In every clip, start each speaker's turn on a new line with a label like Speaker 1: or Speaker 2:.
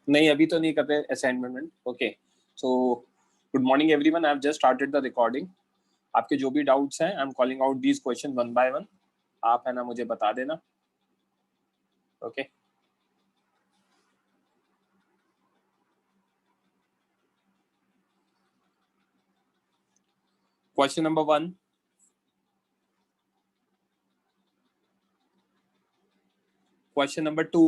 Speaker 1: नहीं अभी तो नहीं कर रहे assignment. Okay so good morning everyone, I have just started the recording. आपके जो भी डाउट्स हैं I am calling out these question one by one. आप है ना मुझे बता देना। Okay question number 1, question number 2।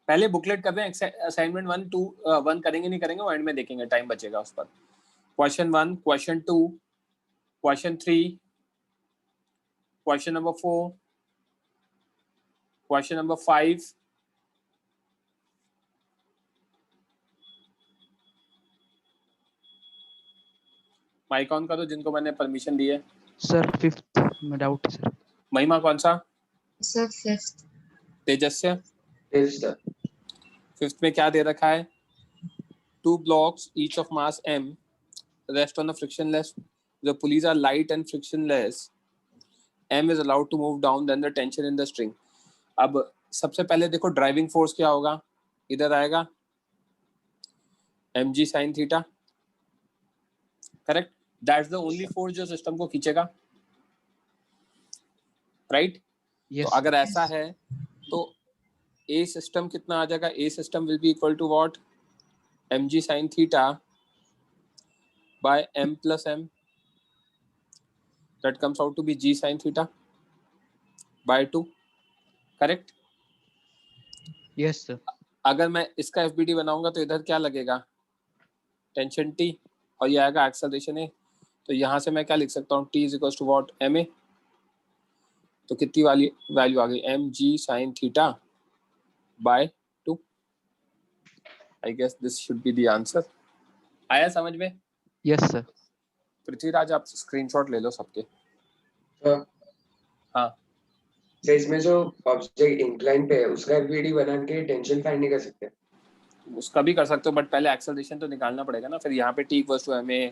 Speaker 1: पहले बुकलेट कर रहे हैं, असाइनमेंट 1 2 1 करेंगे नहीं करेंगे वो एंड में देखेंगे, टाइम बचेगा उस पर। Question 1, question 2, question 3, question number 4, question number 5, mic on करो जिनको मैंने परमिशन दी है।
Speaker 2: सर 5th में डाउट है सर।
Speaker 1: महिमा कौन सा?
Speaker 3: Sir 5th।
Speaker 1: तेजस्या 5th में क्या दे रखा है? 2 blocks each of mass m rest on a frictionless, the pulleys are light and frictionless, m is allowed to move down then the tension in the string। अब सबसे पहले देखो ड्राइविंग फोर्स क्या होगा, इधर आएगा mg sin theta, correct. That's the only force जो system को खींचेगा, राइट? तो अगर ऐसा है तो a सिस्टम कितना आ जाएगा? a system will be equal to what? mg sin theta by m plus m, that comes out to be g sin theta by 2, correct?
Speaker 2: Yes sir.
Speaker 1: अगर मैं इसका FBD बनाऊंगा तो इधर क्या लगेगा? टेंशन T और ये आएगा एक्सेलरेशन A। तो यहाँ से मैं क्या लिख सकता हूँ? T is equals to what? ma। तो कितनी वाली वैल्यू आ गई? mg sin theta by 2। I guess this should be the answer. आया समझ में?
Speaker 2: Yes sir.
Speaker 1: पृथ्वीराज आप स्क्रीनशॉट ले लो सबके। हाँ
Speaker 4: तो इसमें जो ऑब्जेक्ट इंक्लाइन पे है उसका FBD बना के टेंशन फाइंड नहीं कर सकते?
Speaker 1: उसका भी कर सकते हो बट पहले एक्सेलरेशन तो निकालना पड़ेगा ना। फिर यहाँ पे T इक्वल्स टू ma,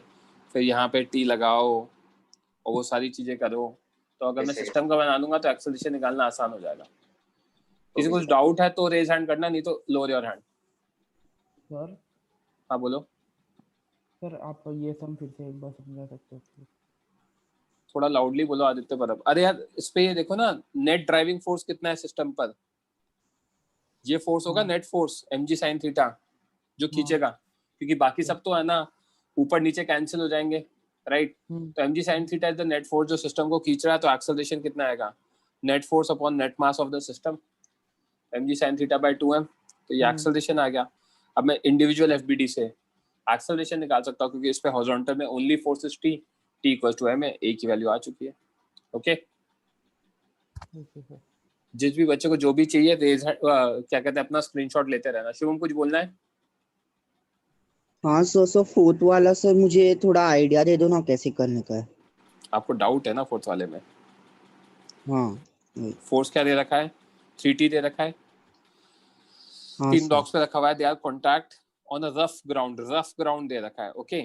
Speaker 1: फिर यहाँ पे T लगाओ और वो सारी चीजें करो। तो अगर मैं सिस्टम का बना दूंगा तो एक्सेलरेशन निकालना आसान हो जाएगा। किसी को कुछ डाउट है तो रेज हैंड करना, नहीं तो लोअर योर हैंड।
Speaker 5: सर
Speaker 1: हाँ बोलो।
Speaker 5: सर आप ये सम फिर से एक बार समझा सकते हो?
Speaker 1: थोड़ा लाउडली बोलो आदित्य परब। अरे यार इस पे ये देखो ना, नेट ड्राइविंग फोर्स कितना है सिस्टम पर? ये फोर्स होगा net force mg sin theta जो खींचेगा, क्योंकि बाकी सब तो है ना ऊपर नीचे कैंसिल हो जाएंगे, राइट? तो mg sin theta is the net force जो सिस्टम को खींच रहा है। तो एक्सेलरेशन कितना आएगा? Net force upon net mass of the system, mg sin theta by 2m। तो ये एक्सेलरेशन आ गया। अब मैं इंडिविजुअल FBD से एक्सेलरेशन निकाल सकता हूँ, क्योंकि इस पे हॉरिजॉन्टल में only force is T equal to ma। a की वैल्यू आ चुकी है। ओके जिस भी बच्चे को जो भी चाहिए रेज क्या कहते हैं अपना स्क्रीनशॉट लेते रहना। शिवम कुछ बोलना है?
Speaker 6: हाँ सर फोर्थ वाला सर मुझे थोड़ा आइडिया दे दो ना कैसे करने का है।
Speaker 1: आपको डाउट है ना फोर्थ वाले में?
Speaker 6: हाँ
Speaker 1: फोर्स क्या दे रखा है? 3T दे रखा है।
Speaker 6: हाँ
Speaker 1: 3 ब्लॉक्स पे रखा हुआ है। They are contact on a rough ground दे रखा है। Okay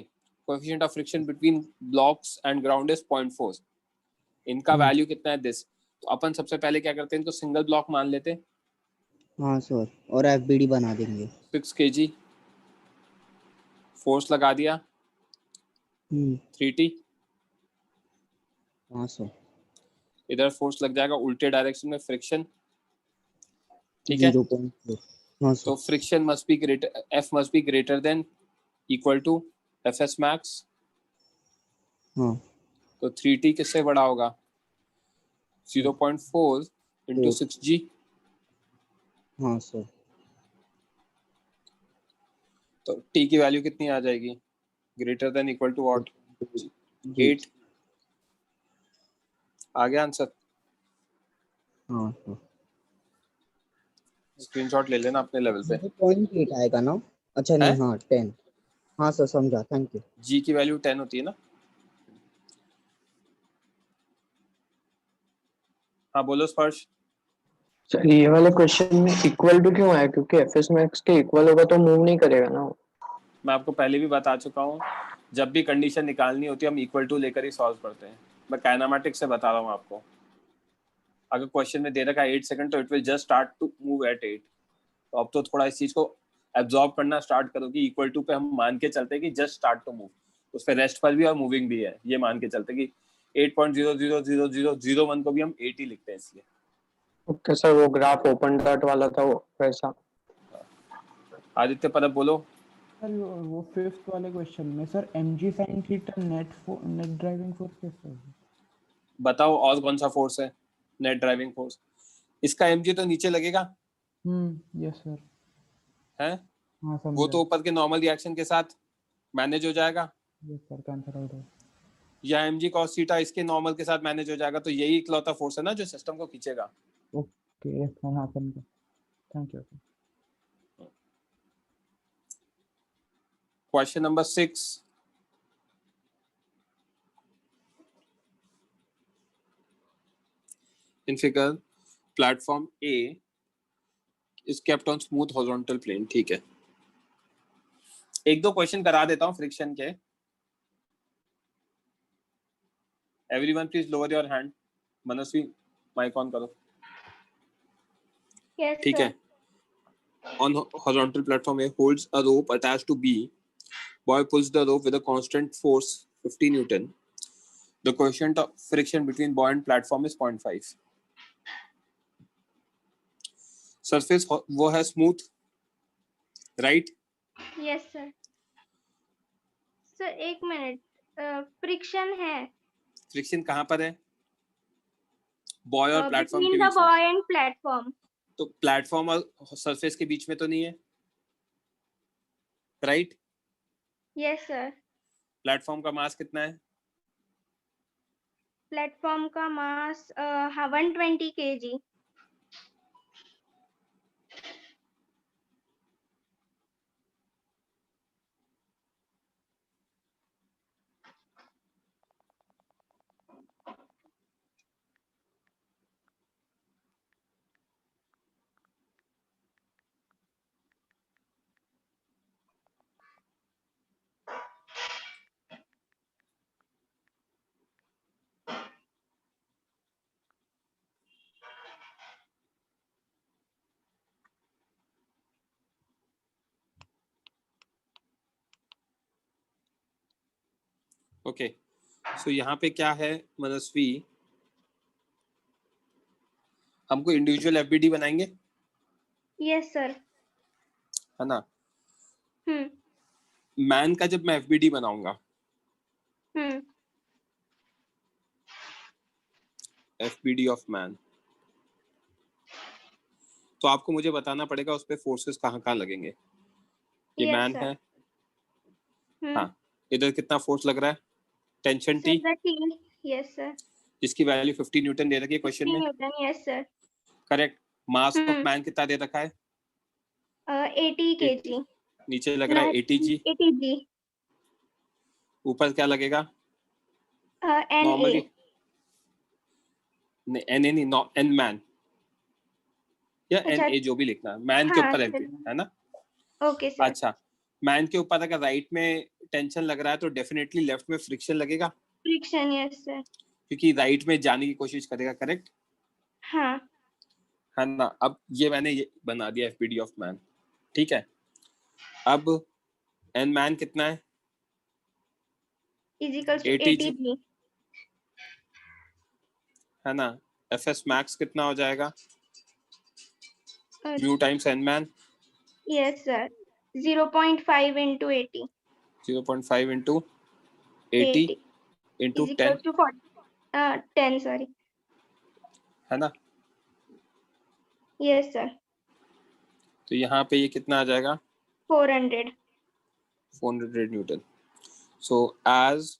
Speaker 1: coefficient of friction between blocks and ground is 0.4। इनका वैल्यू कितना है? दिस। तो अपन सबसे पहले क्या करते हैं, इनको सिंगल ब्लॉक मान लेते हैं।
Speaker 6: हाँ सर और FBD बना देंगे।
Speaker 1: 6 kg फोर्स लगा दिया 3T।
Speaker 6: हाँ सर
Speaker 1: इधर फोर्स लग जाएगा उल्टे डायरेक्शन में, फ्रिक्शन, ठीक है?
Speaker 6: 0.4। हाँ सर।
Speaker 1: तो friction must be greater, F must be greater than equal to Fs max.
Speaker 6: हाँ
Speaker 1: तो 3T किससे बड़ा होगा? 0.4 इंटू 6G।
Speaker 6: हाँ सर।
Speaker 1: तो T की वैल्यू कितनी आ जाएगी? Greater than equal to what? 8। आ गया आंसर?
Speaker 6: हाँ सर।
Speaker 1: स्क्रीनशॉट ले लेना अपने लेवल पे।
Speaker 6: 0.8 आएगा ना? अच्छा नहीं, हाँ 10। हाँ सर समझा, थैंक यू।
Speaker 1: G की वैल्यू 10 होती है ना? हाँ बोलो स्पर्श।
Speaker 7: सर ये वाले क्वेश्चन में इक्वल टू क्यों आया? क्योंकि Fs मैक्स के इक्वल होगा तो मूव नहीं करेगा ना।
Speaker 1: मैं आपको पहले भी बता चुका हूँ, जब भी कंडीशन निकालनी होती है हम इक्वल टू लेकर ही सॉल्व करते हैं। मैं काइनेमेटिक्स से बता रहा हूँ आपको। अगर क्वेश्चन में दे रखा है 8 सेकंड तो it will just start to move at 8। तो अब तो थोड़ा इस चीज को एब्जॉर्ब करना स्टार्ट करोगे इक्वल टू पे हम मान के चलते हैं कि जस्ट स्टार्ट टू मूव, उस पे रेस्ट पर भी और मूविंग भी है, ये मान के चलते हैं कि 8.0000001 को भी हम 80 लिखते हैं इसलिए।
Speaker 7: ओके सर, वो ग्राफ ओपन डॉट वाला था वो वैसा।
Speaker 1: आदित्य परब बोलो।
Speaker 5: सर वो फिफ्थ वाले क्वेश्चन में sir mg sin theta net driving force कैसे होगी?
Speaker 1: बताओ और कौन सा फोर्स है नेट ड्राइविंग फोर्स? इसका mg तो नीचे लगेगा
Speaker 5: यस सर।
Speaker 1: है,
Speaker 5: हाँ समझा।
Speaker 1: वो तो ऊपर के नॉर्मल रिएक्शन के साथ मैनेज हो जाएगा,
Speaker 5: यस सर कैंसिल आउट है।
Speaker 1: या mg cos थीटा इसके नॉर्मल के साथ मैनेज हो जाएगा, तो यही इकलौता फोर्स है ना जो सिस्टम को खींचेगा।
Speaker 5: ओके हाँ समझा, thank you sir.
Speaker 1: Question number 6, in figure platform A is kept on smooth horizontal plane। ठीक है, एक दो क्वेश्चन करा देता हूँ फ्रिक्शन के। Everyone please lower your hand. मनस्वी माइक ऑन करो।
Speaker 8: Yes,
Speaker 1: ठीक है, on horizontal platform A holds a rope attached to B. Boy pulls the rope with a constant force 50 Newton. The coefficient of friction between boy and platform is 0.5. Surface वो है smooth, right?
Speaker 8: yes sir. Sir एक minute, friction है
Speaker 1: friction कहाँ पर है? Boy और platform के
Speaker 8: between the
Speaker 1: बीच में।
Speaker 8: boy and platform.
Speaker 1: तो प्लेटफॉर्म और सरफेस के बीच में तो नहीं है, राइट?
Speaker 8: Yes sir.
Speaker 1: प्लेटफॉर्म का मास कितना है?
Speaker 8: प्लेटफॉर्म का मास 120 kg.
Speaker 1: ओके, सो यहाँ पे क्या है मनस्वी, हमको इंडिविजुअल एफबीडी बनाएंगे,
Speaker 8: Yes sir.
Speaker 1: है ना?
Speaker 8: हम्म
Speaker 1: मैन का जब मैं एफबीडी बनाऊंगा,
Speaker 8: हम्म
Speaker 1: एफबीडी ऑफ मैन, तो आपको मुझे बताना पड़ेगा उस पे फोर्सेस कहाँ कहाँ लगेंगे। ये
Speaker 8: Yes,
Speaker 1: मैन
Speaker 8: sir.
Speaker 1: है, हाँ, इधर कितना फोर्स लग रहा है? Tension T,
Speaker 8: Yes sir.
Speaker 1: जिसकी वैल्यू 50 न्यूटन दे रखी है क्वेश्चन
Speaker 8: 50
Speaker 1: में,
Speaker 8: Newton. Yes sir.
Speaker 1: Correct? Mass of man कितना दे रखा है?
Speaker 8: 80 kg.
Speaker 1: नीचे लग रहा है 80 g,
Speaker 8: 80 g.
Speaker 1: ऊपर क्या लगेगा?
Speaker 8: Na.
Speaker 1: नॉर्मली एन ए नहीं, एन मैन या एन
Speaker 8: अच्छा,
Speaker 1: ए, जो भी लिखना है, मैन के
Speaker 8: हाँ,
Speaker 1: ऊपर
Speaker 8: चलिए।
Speaker 1: है ना?
Speaker 8: Okay sir.
Speaker 1: अच्छा, मैन के ऊपर अगर राइट में टेंशन लग रहा है तो डेफिनेटली लेफ्ट में फ्रिक्शन लगेगा,
Speaker 8: फ्रिक्शन. Yes sir.
Speaker 1: क्योंकि राइट में जाने की कोशिश करेगा, करेक्ट?
Speaker 8: हाँ.
Speaker 1: है ना? अब ये मैंने ये बना दिया एफबीडी ऑफ मैन, ठीक है? अब एन मैन कितना है?
Speaker 8: Equals to
Speaker 1: 80
Speaker 8: 80 g.
Speaker 1: है ना? एफ एस मैक्स कितना हो जाएगा? Mu times N man.
Speaker 8: Yes sir. 0.5 into 80.
Speaker 1: 0.5 into 80 into 10,
Speaker 8: Equals to 10 sorry.
Speaker 1: है ना?
Speaker 8: Yes sir.
Speaker 1: तो यहाँ पे ये कितना आ जाएगा?
Speaker 8: 400.
Speaker 1: 400 Newton. So as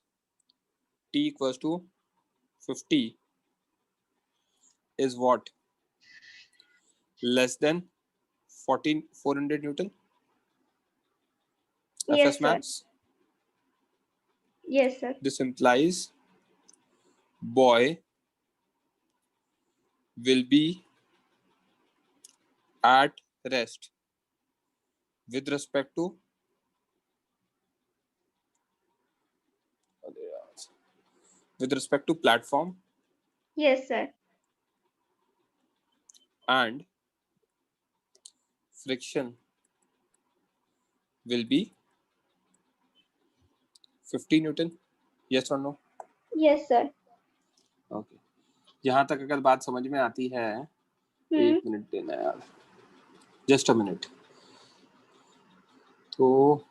Speaker 1: t equals to 50 is what? Less than 400 Newton?
Speaker 8: Yes,
Speaker 1: FS
Speaker 8: sir.
Speaker 1: max?
Speaker 8: Yes sir.
Speaker 1: This implies boy will be at rest with respect to platform
Speaker 8: Yes sir.
Speaker 1: and friction will be 50 Newton. Yes or no?
Speaker 8: Yes, sir.
Speaker 1: Okay. यहाँ तक अगर बात समझ में आती है, एक minute देना यार, जस्ट अ मिनट। तो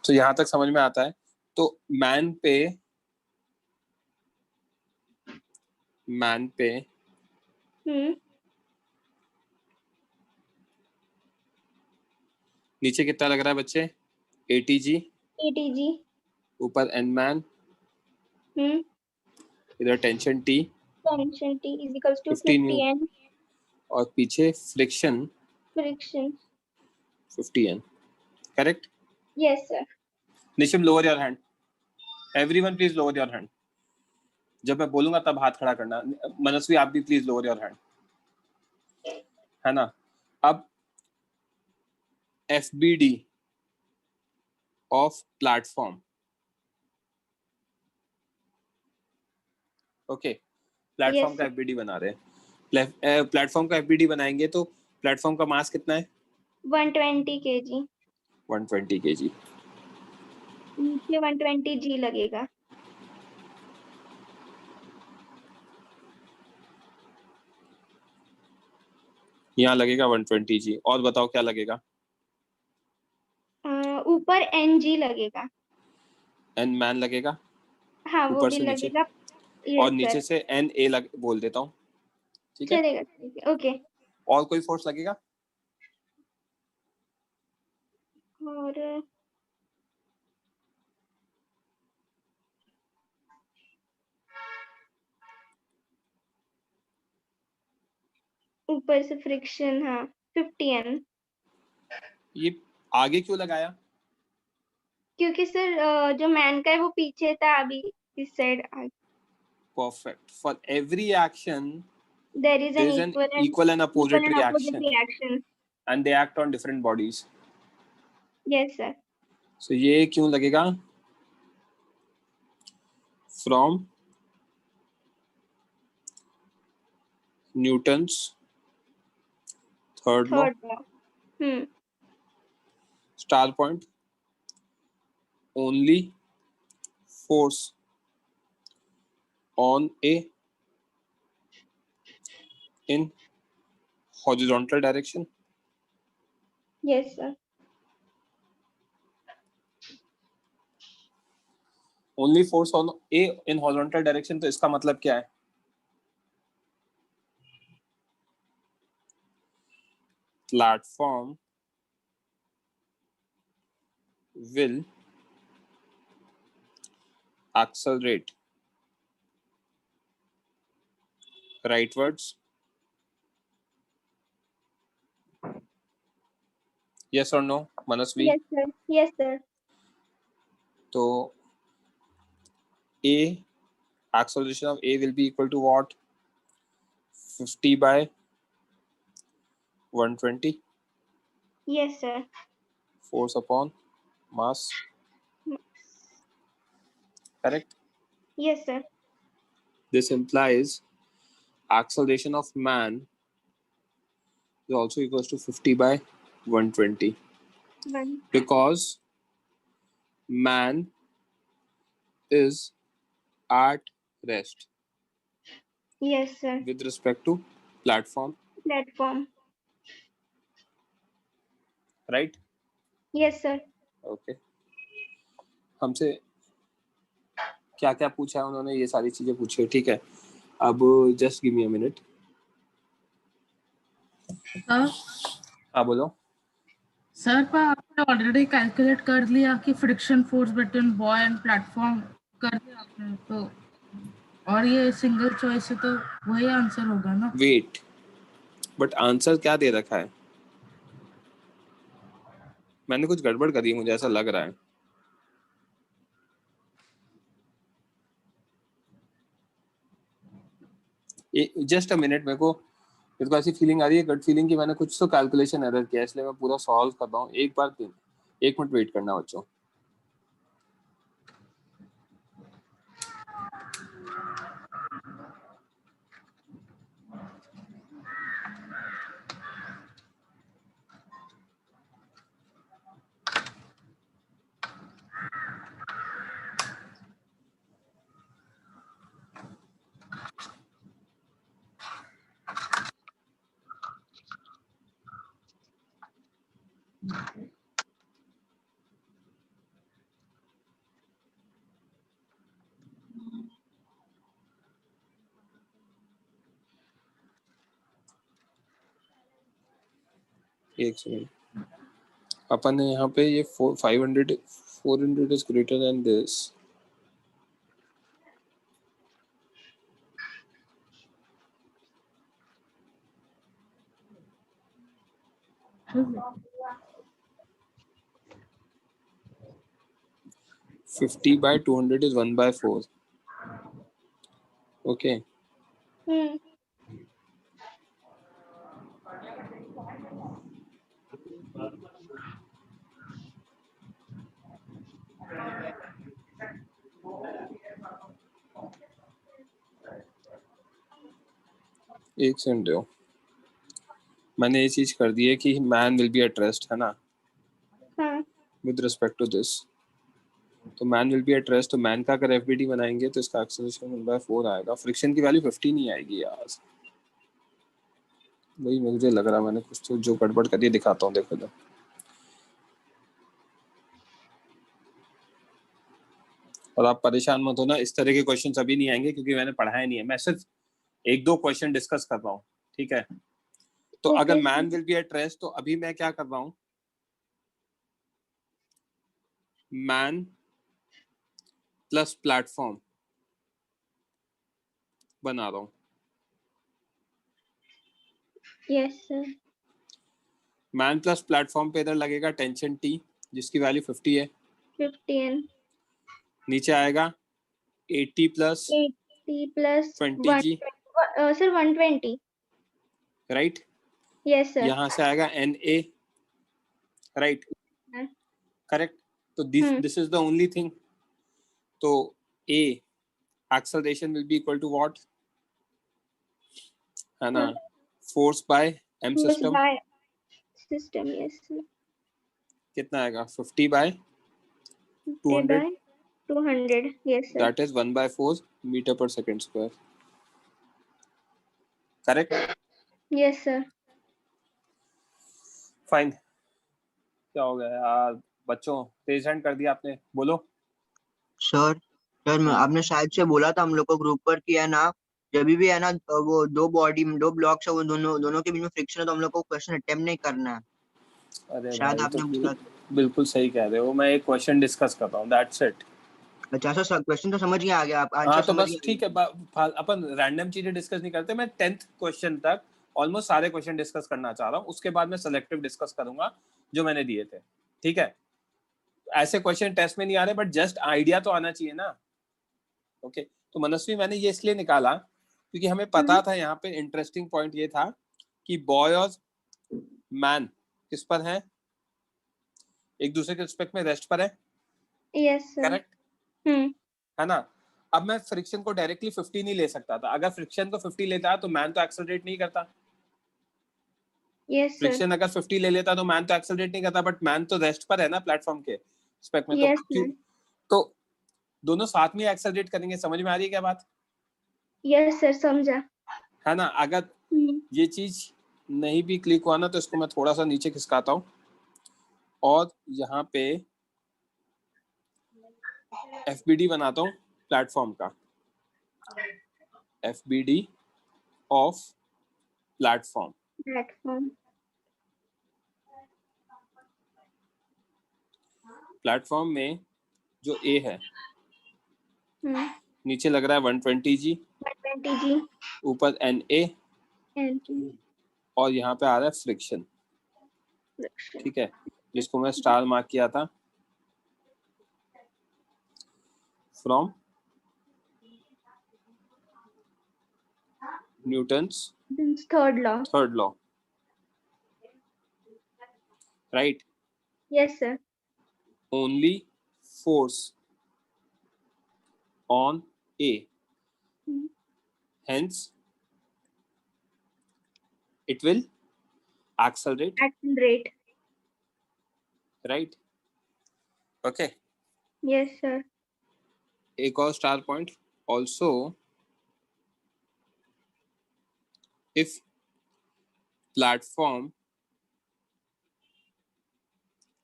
Speaker 1: तो यहाँ तक समझ में आता है। तो मैन पे नीचे कितना लग रहा है बच्चे? ATG,
Speaker 8: ATG,
Speaker 1: ऊपर N मैन, इधर tension T,
Speaker 8: tension T is equals to
Speaker 1: 50
Speaker 8: 50 N,
Speaker 1: और पीछे friction
Speaker 8: friction.
Speaker 1: 50 N। Correct?
Speaker 8: Yes, sir.
Speaker 1: Nishim, lower your hand. Everyone please lower your hand. जब मैं बोलूंगा तब हाथ खड़ा करना। मनस्वी, आप भी प्लीज लोअर योर हैंड, है ना? अब FBD of platform, okay, platform
Speaker 8: Yes,
Speaker 1: का
Speaker 8: sir.
Speaker 1: FBD बना रहे हैं। प्लेटफॉर्म का FBD बनाएंगे तो प्लेटफॉर्म का मास कितना है?
Speaker 8: 120 kg.
Speaker 1: 120 kg।
Speaker 8: नीचे 120 G लगेगा।
Speaker 1: यहाँ लगेगा 120 G। और बताओ क्या लगेगा?
Speaker 8: ऊपर NG लगेगा।
Speaker 1: N मैन लगेगा,
Speaker 8: हाँ, वो
Speaker 1: ऊपर
Speaker 8: भी
Speaker 1: से नीचे,
Speaker 8: लगेगा।
Speaker 1: और
Speaker 8: Yes,
Speaker 1: नीचे
Speaker 8: sir.
Speaker 1: से NA बोल देता हूँ, ठीक है?
Speaker 8: चलेगा, चलेगा। ओके।
Speaker 1: और कोई फोर्स लगेगा?
Speaker 8: और ऊपर से फ्रिक्शन, हाँ, 50 N।
Speaker 1: ये आगे क्यों लगाया?
Speaker 8: क्योंकि सर जो मैन का है वो पीछे था, अभी इस side
Speaker 1: Perfect. For every action,
Speaker 8: there is
Speaker 1: there is
Speaker 8: an
Speaker 1: an equal and opposite
Speaker 8: opposite
Speaker 1: reaction,
Speaker 8: reaction.
Speaker 1: and they act on different bodies.
Speaker 8: Yes, sir.
Speaker 1: So ये क्यों लगेगा? From Newton's third law,
Speaker 8: Third law.
Speaker 1: star point, only force on a in horizontal direction.
Speaker 8: Yes, sir.
Speaker 1: Only force on a in horizontal direction, तो इसका मतलब क्या है? Platform will accelerate rightwards. Yes or no, Manasvi?
Speaker 8: Yes, sir. Yes, sir.
Speaker 1: तो A, acceleration of A will be equal to what? 50 by 120,
Speaker 8: Yes, sir.
Speaker 1: force upon mass. Correct?
Speaker 8: Yes, sir.
Speaker 1: This implies acceleration of man is also equals to 50 by 120,
Speaker 8: One.
Speaker 1: because man is at rest
Speaker 8: Yes, sir.
Speaker 1: with respect to platform,
Speaker 8: Platform.
Speaker 1: right?
Speaker 8: Yes, sir.
Speaker 1: Okay. हमसे क्या क्या पूछा है उन्होंने, ये सारी चीजें पूछी है, ठीक है? अब just give me a minute.
Speaker 9: Sir
Speaker 1: हाँ बोलो।
Speaker 9: सर पर आपने ऑलरेडी कैलकुलेट कर लिया कि friction force between boy and platform कर दिया आपने, तो और ये सिंगल चॉइस है तो वही आंसर होगा ना?
Speaker 1: वेट, बट आंसर क्या दे रखा है? मैंने कुछ गड़बड़ करी है, मुझे ऐसा लग रहा है। जस्ट अ मिनट, मेरे को मेरे को ऐसी फीलिंग आ रही है, गट फीलिंग की मैंने कुछ तो कैलकुलेशन एरर किया, इसलिए मैं पूरा सॉल्व कर रहा हूँ। एक मिनट वेट करना बच्चों। एक सेकंड, अपन ने यहाँ पे ये 400 is greater then this. $50 by 200 is 1/4. Okay. एक सेकंड दो, मैंने ये चीज कर दी है कि man will be at rest, है ना, विद रिस्पेक्ट टू दिस। तो man will be at rest, तो मैन का अगर एफबीडी बनाएंगे तो इसका एक्सेलरेशन 1/4 आएगा। फ्रिक्शन की वैल्यू 50 नहीं आएगी यार, वही मुझे लग रहा, मैंने कुछ तो जो गड़बड़ करी दिखाता हूँ, देखो। और आप परेशान मत होना, इस तरह के क्वेश्चन अभी नहीं आएंगे क्योंकि मैंने पढ़ाया नहीं है, मैं सिर्फ 1-2 क्वेश्चन डिस्कस कर रहा हूँ, ठीक है। तो अगर man will be at rest, तो अभी मैं क्या कर रहा हूँ, मैन प्लस प्लेटफॉर्म बना रहा हूँ।
Speaker 8: Yes sir.
Speaker 1: Man plus platform पे इधर लगेगा टेंशन टी, जिसकी वैल्यू 50 है।
Speaker 8: 15
Speaker 1: नीचे आएगा 80 प्लस 20 जी,
Speaker 8: सर 120,
Speaker 1: राइट।
Speaker 8: Yes sir.
Speaker 1: यहाँ से आएगा NA, राइट, करेक्ट। तो this is the only thing. तो A acceleration will be equal to what, है ना, force by m system,
Speaker 8: yes sir.
Speaker 1: कितना आएगा, 50 by 200,
Speaker 8: 200, yes sir.
Speaker 1: that is 1/4 meter per second square, correct?
Speaker 8: Yes sir.
Speaker 1: Fine. क्या हो गया यार बच्चों, रेज हैंड कर दिया आपने, बोलो।
Speaker 10: सर आपने शायद से बोला था हम लोग को ग्रुप पर कि है ना, जब भी है ना वो दो ब्लॉक्स है, वो दोनों के बीच में फ्रिक्शन है, तो हम लोग को क्वेश्चन अटेम्प्ट नहीं करना है।
Speaker 1: अरे
Speaker 10: शायद
Speaker 1: भाई,
Speaker 10: आपने
Speaker 1: तो
Speaker 10: बोला था।
Speaker 1: बिल्कुल सही कह रहे हो, मैं एक क्वेश्चन डिस्कस कर रहा हूँ, दैट्स इट।
Speaker 10: अच्छा सर, क्वेश्चन तो समझ गया, आगे आप
Speaker 1: हाँ
Speaker 10: आंसर
Speaker 1: तो
Speaker 10: समझ
Speaker 1: बस ठीक है, अपन रैंडम चीजें डिस्कस नहीं करते, मैं 10th क्वेश्चन तक ऑलमोस्ट सारे क्वेश्चन डिस्कस करना चाह रहा हूँ, उसके बाद मैं सिलेक्टिव डिस्कस करूंगा जो मैंने दिए थे, ठीक है। ऐसे क्वेश्चन टेस्ट में नहीं आ रहे, बट जस्ट आइडिया तो आना चाहिए ना। ओके, तो मनस्वी मैंने ये इसलिए निकाला क्योंकि हमें पता था, यहाँ पे इंटरेस्टिंग पॉइंट ये था कि बॉय और मैन किस पर है, एक दूसरे के रिस्पेक्ट में रेस्ट पर है,
Speaker 8: यस सर।
Speaker 1: करेक्ट, है ना। अब मैं फ्रिक्शन को डायरेक्टली 50 नहीं ले सकता था, अगर फ्रिक्शन को 50 लेता तो मैन तो एक्सेलरेट नहीं करता।
Speaker 8: Yes sir.
Speaker 1: फ्रिक्शन अगर 50 ले लेता तो मैन तो एक्सेलरेट नहीं करता, बट मैन तो रेस्ट पर है ना प्लेटफॉर्म के रिस्पेक्ट में,
Speaker 8: yes,
Speaker 1: तो क्यों, तो दोनों साथ में एक्सेलरेट करेंगे। समझ में आ रही है क्या बात?
Speaker 8: यस सर, समझा।
Speaker 1: है ना। अगर ये चीज नहीं भी क्लिक हुआ ना, तो इसको मैं थोड़ा सा नीचे खिसकाता हूँ और यहाँ पे FBD बनाता हूँ प्लेटफॉर्म का, FBD ऑफ प्लेटफॉर्म। प्लेटफॉर्म में जो A है, नीचे लग रहा है 120 G, ऊपर NA, और यहाँ पे आ रहा है फ्रिक्शन, ठीक है, जिसको मैं स्टार मार्क किया था, from Newton's
Speaker 8: third law.
Speaker 1: third law. Right?
Speaker 8: Yes, sir.
Speaker 1: Only force on A.
Speaker 8: Hmm.
Speaker 1: Hence, it will accelerate.
Speaker 8: Accelerate.
Speaker 1: Right? Okay.
Speaker 8: Yes, sir.
Speaker 1: एक और star point. Also, if platform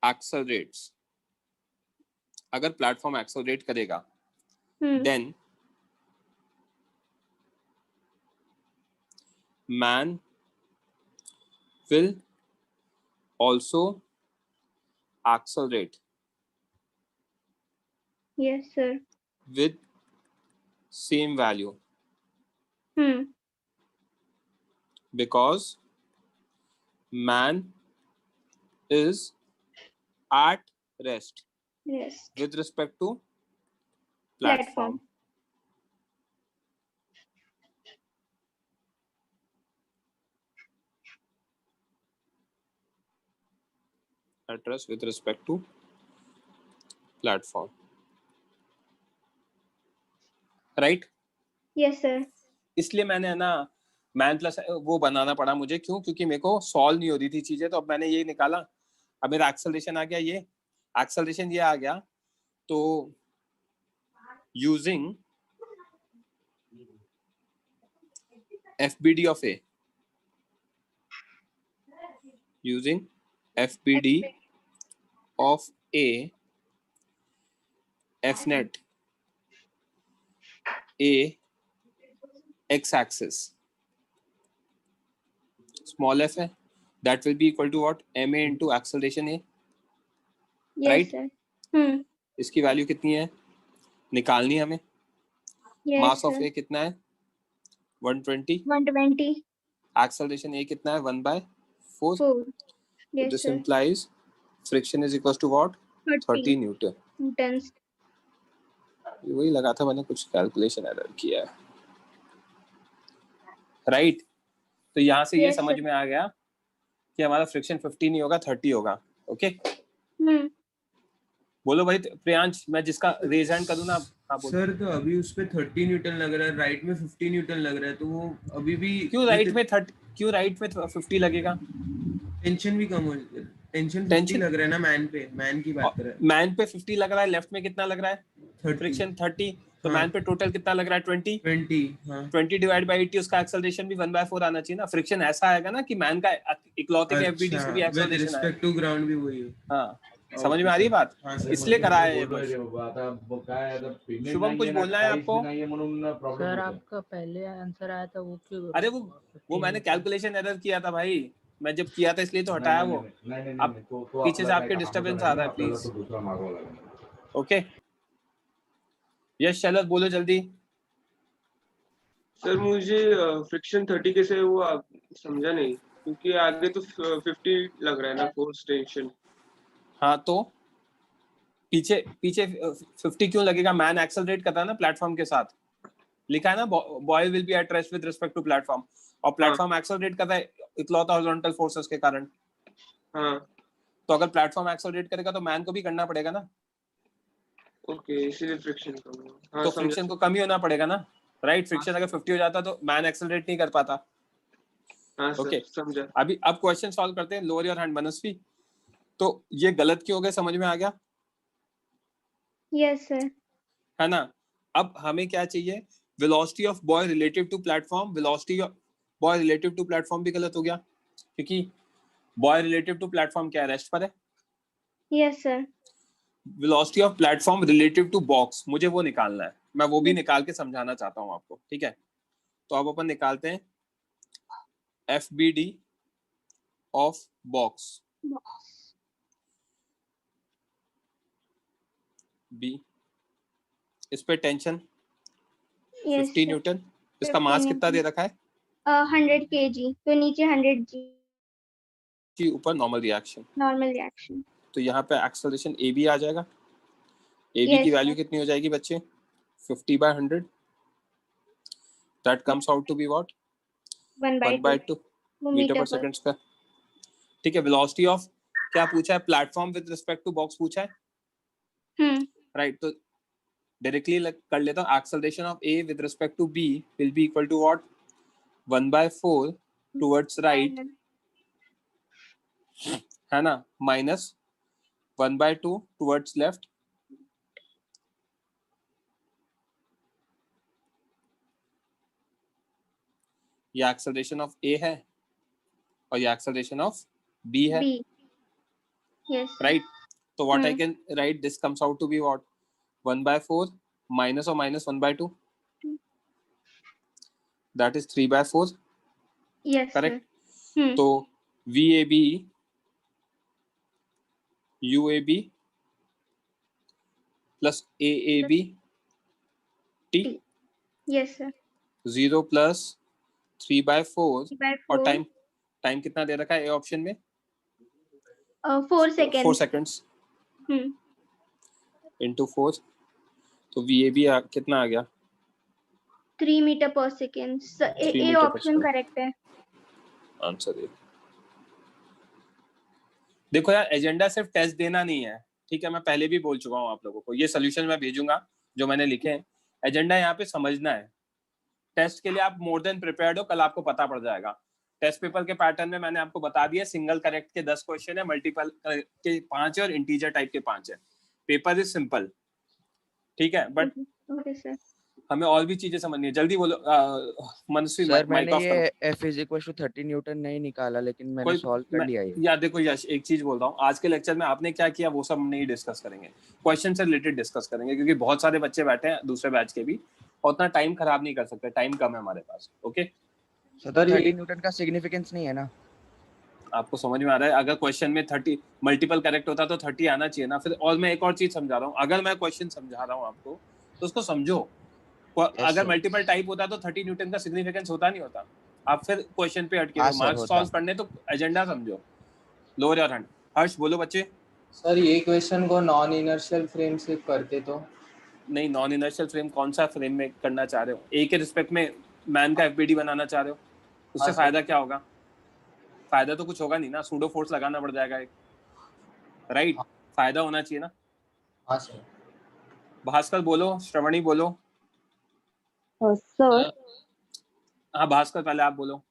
Speaker 1: accelerates, अगर platform accelerate करेगा, then man will also accelerate.
Speaker 8: Yes, sir.
Speaker 1: With same value. Because man is at rest.
Speaker 8: Yes.
Speaker 1: With respect to platform. At rest with respect to platform. Right?
Speaker 8: Yes, sir.
Speaker 1: इसलिए मैंने है ना man plus वो बनाना पड़ा मुझे, क्यों? क्योंकि मेरे को सॉल्व नहीं हो रही थी चीजें, तो अब मैंने ये निकाला, अब मेरा एक्सेलरेशन आ गया, ये एक्सेलरेशन ये आ गया, तो using FBD of A, using FBD of A, Fnet A x axis, small f है, that will be equal to what? ma into acceleration A.
Speaker 8: Yes,
Speaker 1: right?
Speaker 8: Sir.
Speaker 1: इसकी वैल्यू कितनी है निकालनी है हमें.
Speaker 8: Yes,
Speaker 1: mass of
Speaker 8: sir.
Speaker 1: ए कितना है? 120.
Speaker 8: 120.
Speaker 1: Acceleration A कितना है? 1/4.
Speaker 8: 4.
Speaker 1: So
Speaker 8: Yes,
Speaker 1: this
Speaker 8: sir.
Speaker 1: implies friction is equals to what? 30 Newton.
Speaker 8: Newtons.
Speaker 1: वही लगा था मैंने, कुछ कैलकुलेशन एरर किया है. राइट? तो यहाँ से ये
Speaker 8: Yes,
Speaker 1: समझ
Speaker 8: sir.
Speaker 1: में आ गया कि हमारा फ्रिक्शन 50 नहीं होगा, 30 होगा. ओके? बोलो भाई प्रियांश, मैं जिसका रेज हैंड करूँ ना. हाँ बोलो.
Speaker 11: सर तो अभी उस पे 30 न्यूटन लग रहा है, राइट में 50 न्यूटन लग रहा है, तो वो अभी भी
Speaker 1: क्यों राइट में 50 लगेगा?
Speaker 11: टेंशन भी कम हो, टेंशन 50 लग रहा है ना मैन पे, मैन की बात कर रहा है.
Speaker 1: मैन पे 50 लग रहा है, लेफ्ट में कितना लग रहा है? फ्रिक्शन 30. तो मैन पे टोटल कितना लग रहा है? 20. 20 डिवाइड बाय 80, उसका एक्सेलरेशन भी 1/4 आना चाहिए ना. फ्रिक्शन ऐसा आएगा ना कि मैन का इकलौते के एफबीडी से भी एक्सेलरेशन आएगा. विद रिस्पेक्ट
Speaker 11: टू ग्राउंड भी वही है.
Speaker 1: हाँ, समझ में आ रही है बात? इसलिए कराया है ये कुछ. शुभम कुछ बोलना है आपको?
Speaker 2: सर आपका पहले आंसर आया था वो क्यों?
Speaker 1: अरे वो मैंने कैलकुलेशन एरर किया था भाई, मैं जब किया था इसलिए तो हटाया वो. अब पीछे से आपके डिस्टरबेंस आ रहा है, प्लीज. ओके यस शैलज बोलो जल्दी.
Speaker 12: सर मुझे फ्रिक्शन 30 कैसे वो समझा नहीं, क्योंकि आगे तो 50 लग रहा है ना फोर्स टेंशन.
Speaker 1: हाँ तो पीछे 50 क्यों लगेगा? मैन एक्सेलरेट करता है ना प्लेटफॉर्म के साथ, लिखा है ना boy will be at rest with respect to platform, और प्लेटफॉर्म एक्सेलरेट करता है इकलौता हॉरिजॉन्टल फोर्सेस के कारण.
Speaker 12: हाँ
Speaker 1: तो अगर प्लेटफॉर्म एक्सेलरेट करेगा तो मैन को भी करना पड़ेगा ना.
Speaker 12: ओके, इसीलिए फ्रिक्शन कम है. हाँ,
Speaker 1: तो फ्रिक्शन को कम ही होना पड़ेगा ना. राइट? फ्रिक्शन अगर 50 हो जाता तो मैन एक्सेलरेट नहीं कर पाता.
Speaker 12: हाँ
Speaker 1: ओके
Speaker 12: समझा.
Speaker 1: अभी अब क्वेश्चन सॉल्व करते हैं. लोअर योर हैंड मनस्वी. तो ये गलत क्यों हो गया, समझ में आ गया?
Speaker 8: Yes sir.
Speaker 1: है ना? अब हमें क्या चाहिए? Velocity of boy relative to platform. Velocity of boy relative to platform भी गलत हो गया, क्योंकि बॉय रिलेटिव टू प्लेटफॉर्म क्या है? रेस्ट पर है.
Speaker 8: Yes sir.
Speaker 1: Velocity of platform relative to box, मुझे वो निकालना है. मैं वो भी निकाल के समझाना चाहता हूँ आपको. ठीक है, तो अब अपन निकालते हैं FBD ऑफ बॉक्स. बी, इस पे टेंशन 50 न्यूटन. इसका मास कितना दे रखा है?
Speaker 8: 100 kg. तो नीचे 100 g.
Speaker 1: ऊपर नॉर्मल रिएक्शन.
Speaker 8: Normal reaction.
Speaker 1: तो यहाँ पे एक्सेलरेशन AB आ जाएगा. AB की वैल्यू कितनी हो जाएगी बच्चे? 50/100. That comes out to be what? 1/2 metre per second square. ठीक है, वेलोसिटी ऑफ क्या पूछा है, platform with respect to box पूछा है। राइट, तो डायरेक्टली कर लेता हूँ, acceleration of A with respect to B will be equal to what, 1/4 towards right, है ना, माइनस 1/2 टुवर्ड्स लेफ्ट, ये एक्सेलरेशन ऑफ ए है और ये एक्सेलरेशन ऑफ बी है।
Speaker 8: Yes.
Speaker 1: राइट, तो what I can write, this comes out to be what, 1/4 minus और minus 1/2, that is 3/4।
Speaker 8: Yes.
Speaker 1: Correct. तो VAB UAB plus AAB T,
Speaker 8: Yes sir.
Speaker 1: 0 plus 3/4
Speaker 8: 3/4
Speaker 1: और time कितना दे रखा है ए ऑप्शन में,
Speaker 8: 4 seconds.
Speaker 1: 4 seconds into 4, तो VAB कितना आ गया,
Speaker 8: 3 meter per second.
Speaker 1: meter
Speaker 8: A
Speaker 1: per
Speaker 8: option
Speaker 1: second.
Speaker 8: correct है।
Speaker 1: आंसर देखो यार, एजेंडा सिर्फ टेस्ट देना नहीं है, ठीक है, मैं पहले भी बोल चुका हूँ आप लोगों को, ये सोल्यूशन मैं भेजूंगा जो मैंने लिखे हैं, एजेंडा यहाँ पे समझना है। टेस्ट के लिए आप मोर देन प्रिपेयर्ड हो, कल आपको पता पड़ जाएगा। टेस्ट पेपर के पैटर्न में मैंने आपको बता दिया, सिंगल करेक्ट के 10 क्वेश्चन है, मल्टीपल के 5 है और इंटीजर टाइप के 5 है। पेपर इज सिंपल, ठीक है, बट
Speaker 8: Okay sir.
Speaker 1: हमें और भी चीजें समझनी है। जल्दी बोलो मनस्वी,
Speaker 13: सर
Speaker 1: माइक
Speaker 13: मैंने
Speaker 1: ऑफ करो।
Speaker 13: ये F = 30 न्यूटन नहीं निकाला, लेकिन मैंने सॉल्व कर लिया ये।
Speaker 1: यार देखो यश, एक चीज बोल रहा हूँ, आज के लेक्चर में आपने क्या किया वो सब हम नहीं डिस्कस करेंगे, क्वेश्चन से रिलेटेड डिस्कस करेंगे, क्योंकि बहुत सारे बच्चे बैठे हैं दूसरे बैच के भी, और उतना टाइम खराब नहीं कर सकते, टाइम कम है हमारे पास। ओके
Speaker 13: सर 30 न्यूटन का सिग्निफिकेंस नहीं है ना,
Speaker 1: आपको समझ में आ रहा है? अगर क्वेश्चन में 30 मल्टीपल करेक्ट होता तो 30 आना चाहिए ना। फिर और मैं एक और चीज समझा रहा हूँ, अगर मैं क्वेश्चन समझा रहा हूँ आपको तो उसको समझो। अगर मल्टीपल टाइप होता तो 30 न्यूटन का सिग्निफिकेंस होता नहीं होता। आप फिर क्वेश्चन पे अटके हो, मार्क्स सॉल्व करने तो एजेंडा समझो। Lower your hand. हर्ष बोलो बच्चे।
Speaker 14: सर ये क्वेश्चन को नॉन इनर्शियल फ्रेम से करते तो
Speaker 1: नहीं, नॉन इनर्शियल फ्रेम कौन सा फ्रेम में करना चाह रहे हो? ए के रिस्पेक्ट में मैन का एफबीडी बनाना चाह रहे हो, उससे फायदा क्या होगा? फायदा तो कुछ होगा नहीं ना, सूडो फोर्स लगाना पड़ जाएगा एक, राइट? फायदा होना चाहिए ना।
Speaker 14: हाँ सर।
Speaker 1: भास्कर बोलो, श्रवणी बोलो।
Speaker 15: सर
Speaker 1: हाँ भास्कर, पहले आप बोलो।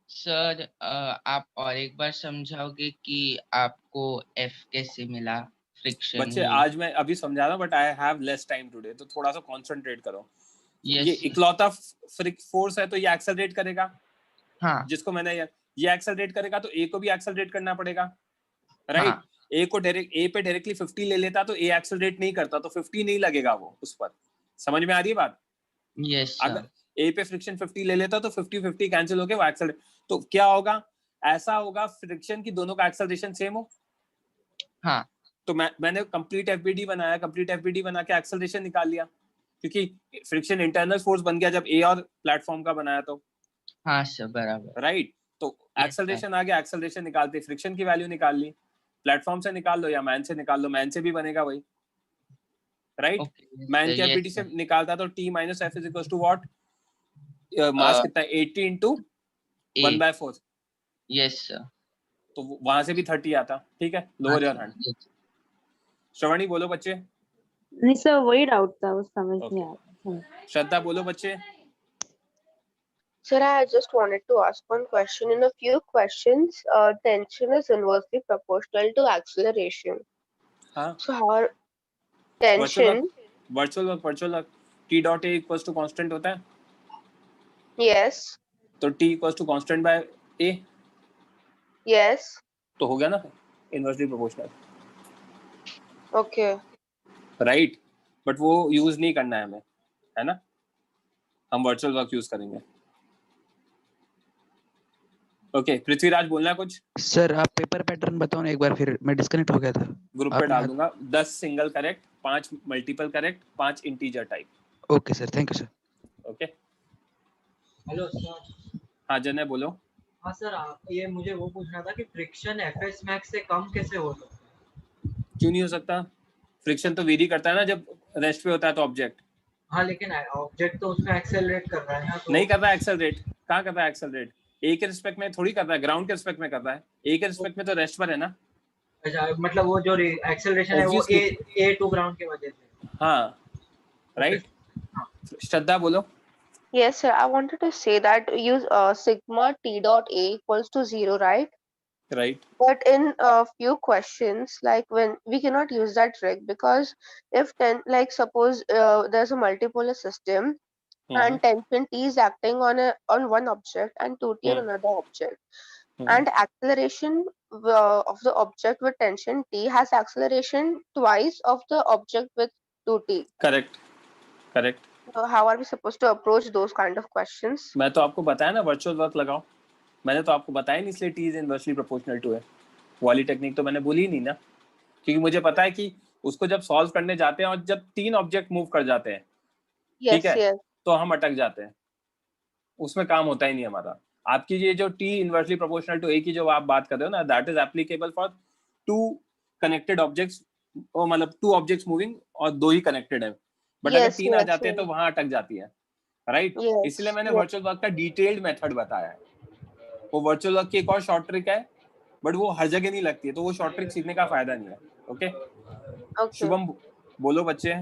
Speaker 16: सर आप और एक बार समझाओगे कि आपको F कैसे मिला? फ्रिक्शन
Speaker 1: बच्चे आज मैं अभी समझा रहा हूँ, but I have less time today, तो थोड़ा सा कंसंट्रेट करो। ये इकलौता फोर्स है तो ये एक्सेलरेट करेगा।
Speaker 16: हाँ,
Speaker 1: जिसको मैंने ये एक्सेलरेट करेगा तो ए को भी एक्सेलरेट करना पड़ेगा, राइट? हाँ। ए को ए पे डायरेक्टली 50 ले लेता तो ए एक्सेलरेट नहीं करता, तो 50 नहीं लगेगा वो उस पर। समझ में आ रही है बात?
Speaker 16: यस।
Speaker 1: अगर ए पे फ्रिक्शन 50 ले लेता तो 50-50 कैंसिल होके वो एक्सेलरेट, तो क्या होगा? ऐसा होगा फ्रिक्शन की दोनों का एक्सेलरेशन सेम हो।
Speaker 16: हाँ,
Speaker 1: तो मैंने कंप्लीट एफबीडी बनाया, कंप्लीट एफबीडी बना के एक्सेलरेशन निकाल लिया, क्योंकि फ्रिक्शन इंटरनल फोर्स बन गया जब ए और प्लेटफॉर्म का बनाया तो।
Speaker 16: हाँ सर, बराबर,
Speaker 1: राइट? तो एक्सेलरेशन आ गया, एक्सेलरेशन निकालते, फ्रिक्शन की वैल्यू निकाल ली, प्लेटफॉर्म से निकाल लो या मैन से निकाल लो, मैन से भी बनेगा वही, राइट? मैन की एफबीडी से निकालता तो T - F = व्हाट? मास कितना है? 80 × 1/4।
Speaker 16: Yes sir.
Speaker 1: तो वहां से भी 30 आता। ठीक है, लोअर योर हैंड। श्रवणी बोलो बच्चे।
Speaker 15: नहीं सर, वही डाउट था, वो समझ नहीं आ रहा।
Speaker 1: श्रद्धा बोलो बच्चे।
Speaker 17: Sir, I just wanted to ask one question. In a few questions, tension is inversely proportional to acceleration.
Speaker 1: हाँ.
Speaker 17: So how tension?
Speaker 1: Virtual work T dot A = constant होता है?
Speaker 17: Yes.
Speaker 1: तो T = constant by A?
Speaker 17: Yes.
Speaker 1: तो हो गया ना inversely proportional.
Speaker 17: Okay.
Speaker 1: Right. But वो use नहीं करना है हमें, है ना? हम वर्चुअल वर्क यूज करेंगे। ओके, पृथ्वीराज बोलना है कुछ?
Speaker 18: सर आप पेपर पैटर्न बताओ ना एक बार, फिर मैं डिस्कनेक्ट हो गया था।
Speaker 1: ग्रुप पे डाल दूंगा। 10 single correct, 5 multiple correct, 5 integer type.
Speaker 18: Okay sir, thank you sir.
Speaker 1: Okay.
Speaker 14: Hello sir.
Speaker 1: हाँ जने बोलो।
Speaker 14: हाँ सर, आप ये मुझे वो पूछना था कि फ्रिक्शन Fs max से कम कैसे हो सकता है?
Speaker 1: क्यों नहीं हो सकता? फ्रिक्शन तो वेरी करता है ना जब रेस्ट पे होता है तो ऑब्जेक्ट।
Speaker 14: हाँ लेकिन ऑब्जेक्ट तो उसमें एक्सेलरेट कर रहा है ना, तो
Speaker 1: नहीं कर रहा एक्सेलरेट। कहाँ कर रहा है एक्सेलरेट? ए के रिस्पेक्ट में थोड़ी कर रहा है, ग्राउंड के रिस्पेक्ट में कर रहा है। ए के रिस्पेक्ट में तो रेस्ट पर है ना।
Speaker 14: अच्छा, मतलब वो जो एक्सेलरेशन है वो ए टू ग्राउंड की वजह से।
Speaker 1: हाँ, राइट। श्रद्धा बोलो।
Speaker 17: Yes, sir. I wanted to say that use sigma t dot a equals to 0, right?
Speaker 1: Right.
Speaker 17: But in a few questions, like when we cannot use that trick, because if like suppose there's a multipolar system and tension T is acting on one object and 2T on another object, and acceleration of the object with tension T has acceleration twice of the object with 2T.
Speaker 1: Correct.
Speaker 17: How are we supposed to approach those kind of questions?
Speaker 1: मैं तो आपको बताया ना, virtual work लगाओ। मैंने तो आपको बताया नहीं, इसलिए T is inversely proportional to है। वाली टेक्निक तो मैंने बोली ही नहीं ना, क्योंकि मुझे पता है कि उसको जब सॉल्व करने जाते हैं और जब 3 ऑब्जेक्ट मूव कर जाते हैं, ठीक है, तो हम अटक जाते हैं, उसमें काम होता ही नहीं हमारा। आपकी ये जो T inversely proportional to A की जो आप बात कर रहे हो ना, that is applicable for 2 connected objects, मतलब 2 objects moving और 2 ही connected है। बट अगर 3 आ जाते हैं तो वहां अटक जाती है, राइट। इसलिए मैंने वर्चुअल वर्क का डिटेल्ड मेथड बताया है। वो वर्चुअल वर्क की एक और शॉर्ट ट्रिक है, बट वो हर जगह नहीं लगती है, तो वो शॉर्ट ट्रिक सीखने का फायदा नहीं है। ओके, शुभम बोलो बच्चे।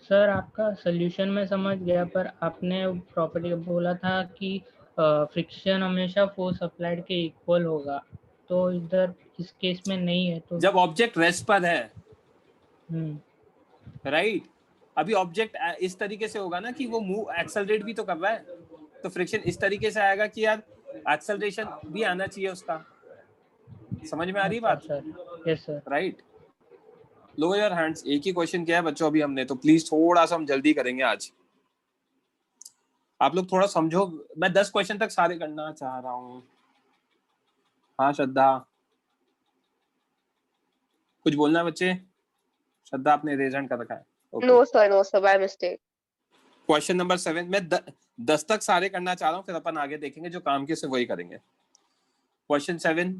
Speaker 2: सर आपका सोल्यूशन में समझ गया, पर आपने प्रॉपर्टी बोला था कि फ्रिक्शन हमेशा फोर्स अप्लाइड के इक्वल होगा, तो इधर इस केस में नहीं है। तो
Speaker 1: जब ऑब्जेक्ट रेस्ट पर है, राइट, अभी ऑब्जेक्ट इस तरीके से होगा ना कि वो मूव एक्सेलरेट भी तो कर रहा है, तो फ्रिक्शन इस तरीके से आएगा कि यार एक्सेलरेशन भी आना चाहिए उसका। समझ में आ रही बात?
Speaker 2: Yes sir.
Speaker 1: Right, lower your hands. एक ही क्वेश्चन किया है बच्चों अभी हमने, तो प्लीज थोड़ा सा हम जल्दी करेंगे आज। आप लोग थोड़ा समझो, मैं 10 क्वेश्चन तक सारे करना चाह रहा हूँ। हाँ श्रद्धा, कुछ बोलना है बच्चे? श्रद्धा आपने रेज हैंड कर रखा है।
Speaker 17: No sir, by mistake.
Speaker 1: Question number 7 मैं 10 तक सारे करना चाह रहा हूँ, फिर अपन आगे देखेंगे, जो काम के से वही करेंगे। क्वेश्चन 7।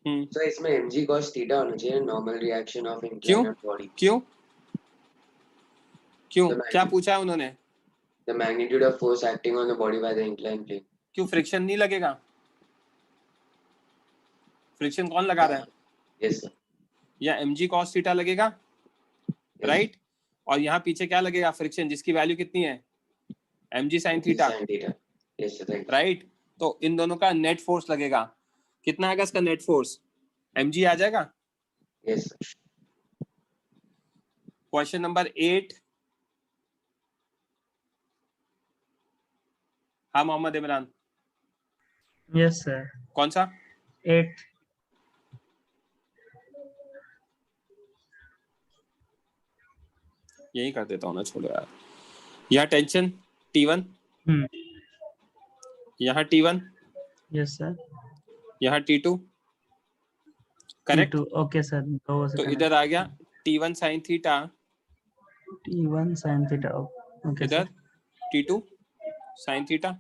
Speaker 4: तो इसमें mg cos थीटा होना चाहिए, normal reaction of inclined body.
Speaker 1: क्यों क्या पूछा है उन्होंने?
Speaker 4: The magnitude of force acting on the body by the inclined plane.
Speaker 1: क्यों फ्रिक्शन नहीं लगेगा? फ्रिक्शन कौन लगा रहा है?
Speaker 4: Yes sir.
Speaker 1: या mg cos थीटा लगेगा, राइट। और यहाँ पीछे क्या लगेगा? फ्रिक्शन, जिसकी वैल्यू कितनी है? mg sin theta, right. तो इन दोनों का नेट फोर्स लगेगा। कितना आएगा इसका नेट फोर्स? mg आ जाएगा।
Speaker 4: Yes sir.
Speaker 1: Question number 8। हाँ मोहम्मद इमरान।
Speaker 2: Yes sir.
Speaker 1: कौन सा?
Speaker 2: 8।
Speaker 1: यही कर देता हूँ ना, छोड़ो यार। यहाँ टेंशन T1, यहाँ T1,
Speaker 2: यस सर,
Speaker 1: यहाँ T2, करेक्ट?
Speaker 2: Okay sir.
Speaker 1: तो इधर आ गया T1 sin theta,
Speaker 2: T1 sin theta, okay.
Speaker 1: इधर T2 sin थीटा,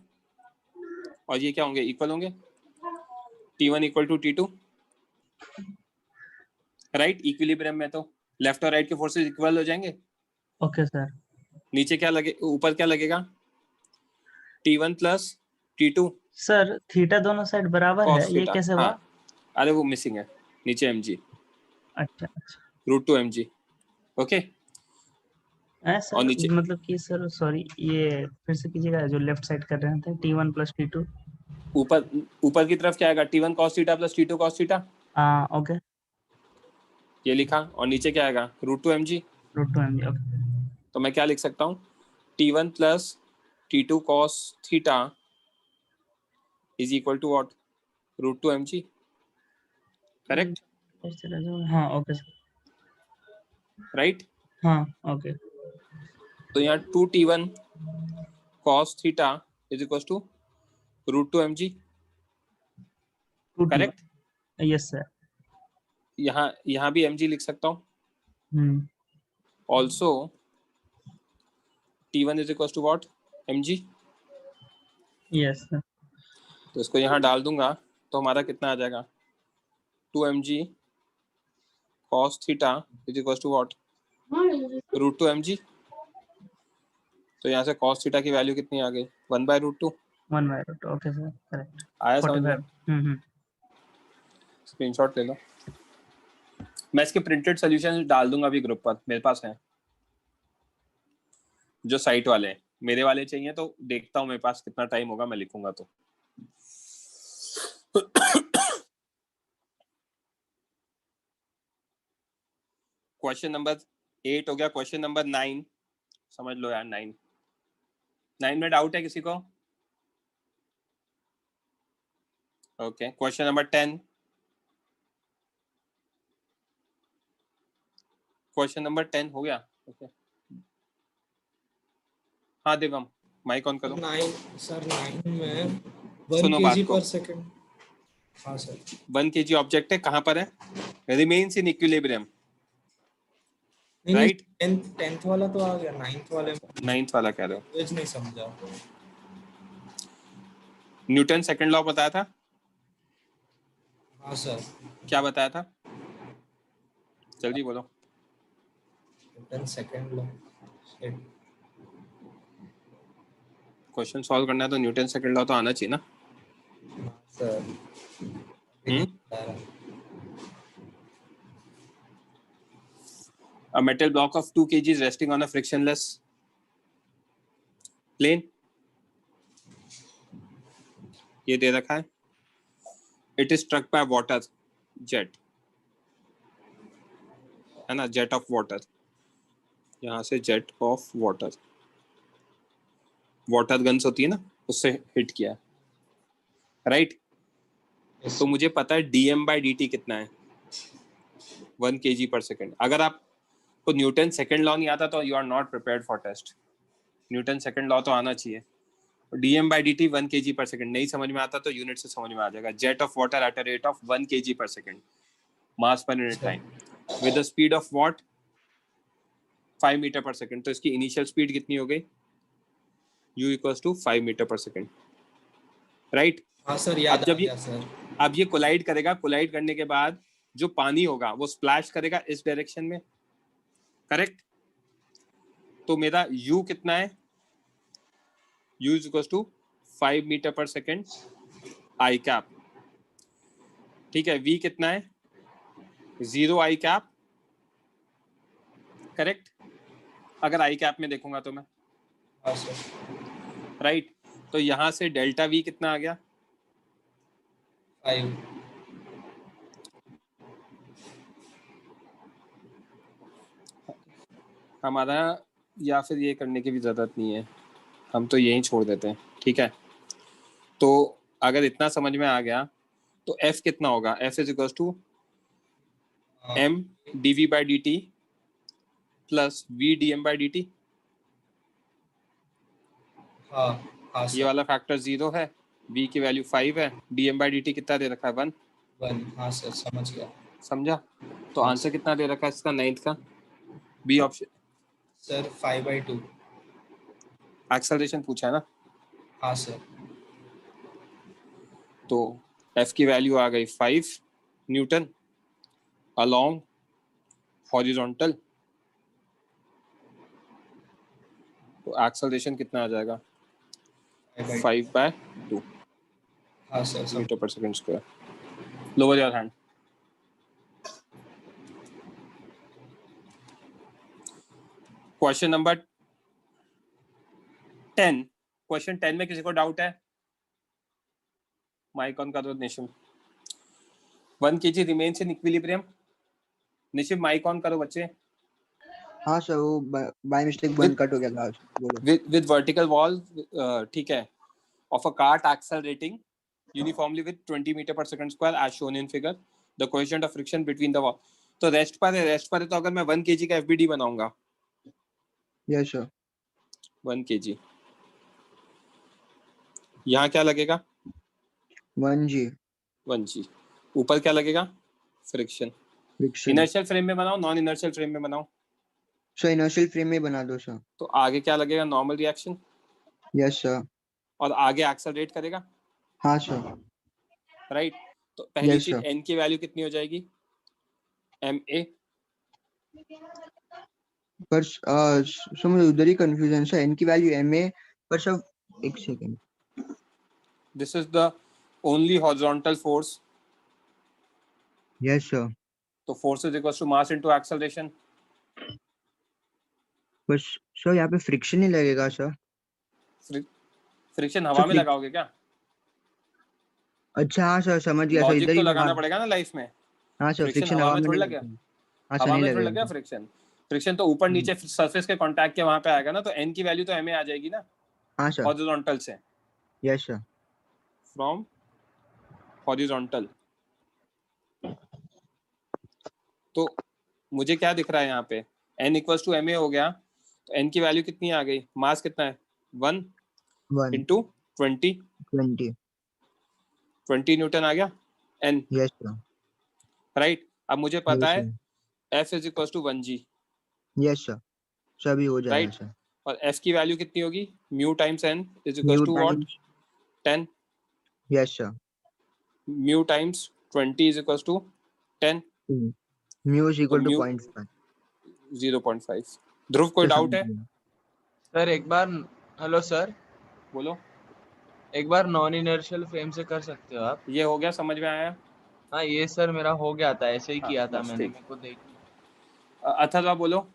Speaker 1: और ये क्या होंगे? इक्वल होंगे। T1 equal to T2, right. Equilibrium में तो लेफ्ट और राइट के फोर्सेस इक्वल हो जाएंगे।
Speaker 2: Okay sir.
Speaker 1: नीचे क्या लगे, ऊपर क्या लगेगा? T1 plus T2।
Speaker 2: Sir theta दोनों साइड बराबर है, ये कैसे हुआ?
Speaker 1: अरे वो मिसिंग है नीचे mg।
Speaker 2: अच्छा,
Speaker 1: √2 mg, ओके।
Speaker 2: सर, और नीचे मतलब कि सर सॉरी, ये फिर से कीजिएगा, जो लेफ्ट साइड कर रहे थे T1 प्लस T2।
Speaker 1: ऊपर की तरफ क्या आएगा? T1 cos theta plus T2 cos theta.
Speaker 2: Okay,
Speaker 1: ये लिखा। और नीचे क्या आएगा? √2 mg।
Speaker 2: ओके।
Speaker 1: तो मैं क्या लिख सकता हूँ? T1 plus T2 cos theta is equal to what? √2 mg, correct?
Speaker 2: हाँ ओके सर,
Speaker 1: राइट।
Speaker 2: हाँ ओके।
Speaker 1: तो यहाँ 2T1 cos theta is equal to √2 mg, correct?
Speaker 2: Yes sir.
Speaker 1: यहाँ भी mg लिख सकता हूँ। Also T1 is equal to what? mg।
Speaker 2: Yes sir.
Speaker 1: तो इसको यहाँ डाल दूंगा, तो हमारा कितना आ जाएगा? 2 mg cos theta is equal to what? √2 mg। तो यहाँ से cos थीटा की वैल्यू कितनी आ गई 1/√2
Speaker 2: 1/√2 ओके सर करेक्ट
Speaker 1: आया समझ में
Speaker 2: 45
Speaker 1: स्क्रीनशॉट ले लो मैं इसके प्रिंटेड सॉल्यूशन डाल दूंगा अभी ग्रुप पर मेरे पास है जो साइट वाले हैं मेरे वाले चाहिए तो देखता हूँ मेरे पास कितना टाइम होगा मैं लिखूंगा तो क्वेश्चन नंबर 8 हो गया क्वेश्चन नंबर 9 समझ लो यार 9 में डाउट है किसी को okay question number 10 question number 10 हो गया ओके हाँ देवम माइक ऑन करो
Speaker 19: 9 सर 9 में 1
Speaker 1: सुनो बात
Speaker 19: kg
Speaker 1: को
Speaker 19: पर सेकंड हाँ सर
Speaker 1: 1 kg ऑब्जेक्ट है कहाँ पर है रिमेन्स इन इक्विलिब्रियम
Speaker 19: नहीं
Speaker 1: राइट
Speaker 19: 10th वाला तो आ गया 9th वाले में
Speaker 1: 9th वाला कह रहे हो
Speaker 19: कुछ नहीं समझा
Speaker 1: न्यूटन सेकंड लॉ बताया था
Speaker 19: हाँ सर
Speaker 1: क्या बताया था जल्दी बोलो
Speaker 19: Newton second law
Speaker 1: question solve करना है तो न्यूटन सेकंड लॉ तो आना चाहिए ना
Speaker 19: sir
Speaker 1: A metal block of 2 kg is resting on a frictionless plane. ये दे रखा है. It is struck by water jet. है ना jet of water. यहाँ से jet of water. Water guns होती है ना उससे hit किया. Right? तो मुझे पता है dm by dt कितना है 1 kg per second. अगर आप तो न्यूटन सेकंड लॉ नहीं आता तो you are not prepared for test Newton second law तो आना चाहिए dm by dt 1 kg per second नहीं समझ में आता तो यूनिट से समझ में आ जाएगा jet of water at a rate of 1 kg per second mass per unit time with the speed of what 5 metre per second तो इसकी इनिशियल स्पीड कितनी हो गई u = 5 metre per second right
Speaker 19: हाँ सर याद आ गया सर
Speaker 1: अब ये कोलाइड करेगा कोलाइड करने के बाद जो पानी होगा वो स्प्लैश करेगा इस डायरेक्शन में करेक्ट तो मेरा u कितना है u = 5 मीटर पर सेकेंड आई कैप ठीक है v कितना है 0 आई कैप करेक्ट अगर आई कैप में देखूंगा तो मैं राइट तो यहां से डेल्टा v कितना आ गया
Speaker 19: 5
Speaker 1: हमारा या फिर ये करने की भी ज़रूरत नहीं है हम तो यहीं छोड़ देते हैं ठीक है तो अगर इतना समझ में आ गया तो f कितना होगा f = m dv/dt plus v dm/dt
Speaker 19: हाँ
Speaker 1: ये वाला फैक्टर 0 है v की वैल्यू 5 है dm/dt कितना दे रखा है 1
Speaker 19: हाँ सर समझ गया
Speaker 1: समझा तो आंसर कितना दे रखा है इसका 9th का बी ऑप्शन
Speaker 19: सर 5/2
Speaker 1: एक्सेलरेशन पूछा है ना
Speaker 19: हाँ सर
Speaker 1: तो f की वैल्यू आ गई 5 न्यूटन अलोंग हॉरिजॉन्टल तो एक्सेलरेशन कितना आ जाएगा 5/2
Speaker 19: हाँ sir
Speaker 1: metre per second square lower your hand question number 10 question 10 में किसी को डाउट है माइक ऑन कर दो Nishim 1 kg remains in equilibrium Nishim mike on करो बच्चे
Speaker 10: हाँ सर वो बाय मिस्टेक बंद कट हो गया था बोलो
Speaker 1: with vertical wall ठीक है of a cart accelerating uniformly with 20 meter per second square as shown in figure the coefficient of friction between the wall तो रेस्ट पर है तो अगर मैं 1 kg का FBD बनाऊंगा
Speaker 10: यस सर
Speaker 1: 1 kg यहाँ क्या लगेगा
Speaker 10: 1g
Speaker 1: ऊपर क्या लगेगा फ्रिक्शन इनर्शियल फ्रेम में बनाओ नॉन इनर्शियल फ्रेम में बनाओ
Speaker 10: सर इनर्शियल फ्रेम में बना दो सर
Speaker 1: तो आगे क्या लगेगा नॉर्मल रिएक्शन
Speaker 10: यस सर
Speaker 1: और आगे एक्सेलरेट करेगा
Speaker 10: हाँ सर
Speaker 1: राइट तो पहली
Speaker 10: Yes,
Speaker 1: चीज
Speaker 10: sir.
Speaker 1: n की वैल्यू कितनी हो जाएगी ma
Speaker 10: पर सर मुझे उधर ही कंफ्यूजन सर, n की वैल्यू ma पर सर एक second,
Speaker 1: this is the only horizontal force.
Speaker 10: Yes sir,
Speaker 1: तो force is equal to mass into acceleration.
Speaker 10: पर सर यहाँ पे फ्रिक्शन नहीं लगेगा सर?
Speaker 1: फ्रिक्शन हवा में लगाओगे क्या?
Speaker 10: अच्छा हाँ सर समझ गया सर,
Speaker 1: लॉजिक
Speaker 10: इधर
Speaker 1: तो
Speaker 10: ही
Speaker 1: लगाना पड़ेगा ना लाइफ में।
Speaker 10: हाँ सर,
Speaker 1: फ्रिक्शन
Speaker 10: फ्रिक्शन
Speaker 1: हवा में थोड़ी लगे,
Speaker 10: हाँ सर
Speaker 1: हवा
Speaker 10: नहीं
Speaker 1: में थोड़ी
Speaker 10: लगेगा
Speaker 1: लगेगा फ्रिक्शन। फ्रिक्शन तो ऊपर नीचे सरफेस के कांटेक्ट के वहां पे आएगा ना, तो n की वैल्यू तो ma आ जाएगी ना
Speaker 10: हाँ सर,
Speaker 1: हॉरिजॉन्टल से,
Speaker 10: यस सर,
Speaker 1: फ्रॉम हॉरिजॉन्टल। तो मुझे क्या दिख रहा है यहाँ पे, n इक्वल्स टू ma हो गया, तो n की वैल्यू कितनी आ गई, मास कितना है 1 इंटू 20 न्यूटन आ गया n,
Speaker 10: यस सर,
Speaker 1: राइट। अब मुझे पता
Speaker 10: यस
Speaker 1: है
Speaker 10: sir,
Speaker 1: f is equals to 1g,
Speaker 10: yes sir, सभी हो जाएगा
Speaker 1: राइट।
Speaker 10: सर,
Speaker 1: और f की वैल्यू कितनी होगी, mu times n is equals
Speaker 10: mu
Speaker 1: to what,
Speaker 10: times
Speaker 1: 10,
Speaker 10: yes sir,
Speaker 1: mu times 20 is equals to 10,
Speaker 10: mu is
Speaker 1: तो
Speaker 10: equal to
Speaker 1: mu
Speaker 10: 0.5।
Speaker 1: 0.5। Dhruv कोई doubt है?
Speaker 13: सर एक बार, हेलो सर,
Speaker 1: बोलो।
Speaker 13: एक बार नॉन इनर्शियल फ्रेम से कर सकते हो आप?
Speaker 1: ये हो गया, समझ में आया?
Speaker 13: हाँ ये सर मेरा हो गया था, ऐसे ही
Speaker 1: हाँ,
Speaker 13: किया था
Speaker 1: बस
Speaker 13: मैंने,
Speaker 1: ठीक।
Speaker 13: मेरे को देख।
Speaker 1: अथर्वा बोलो।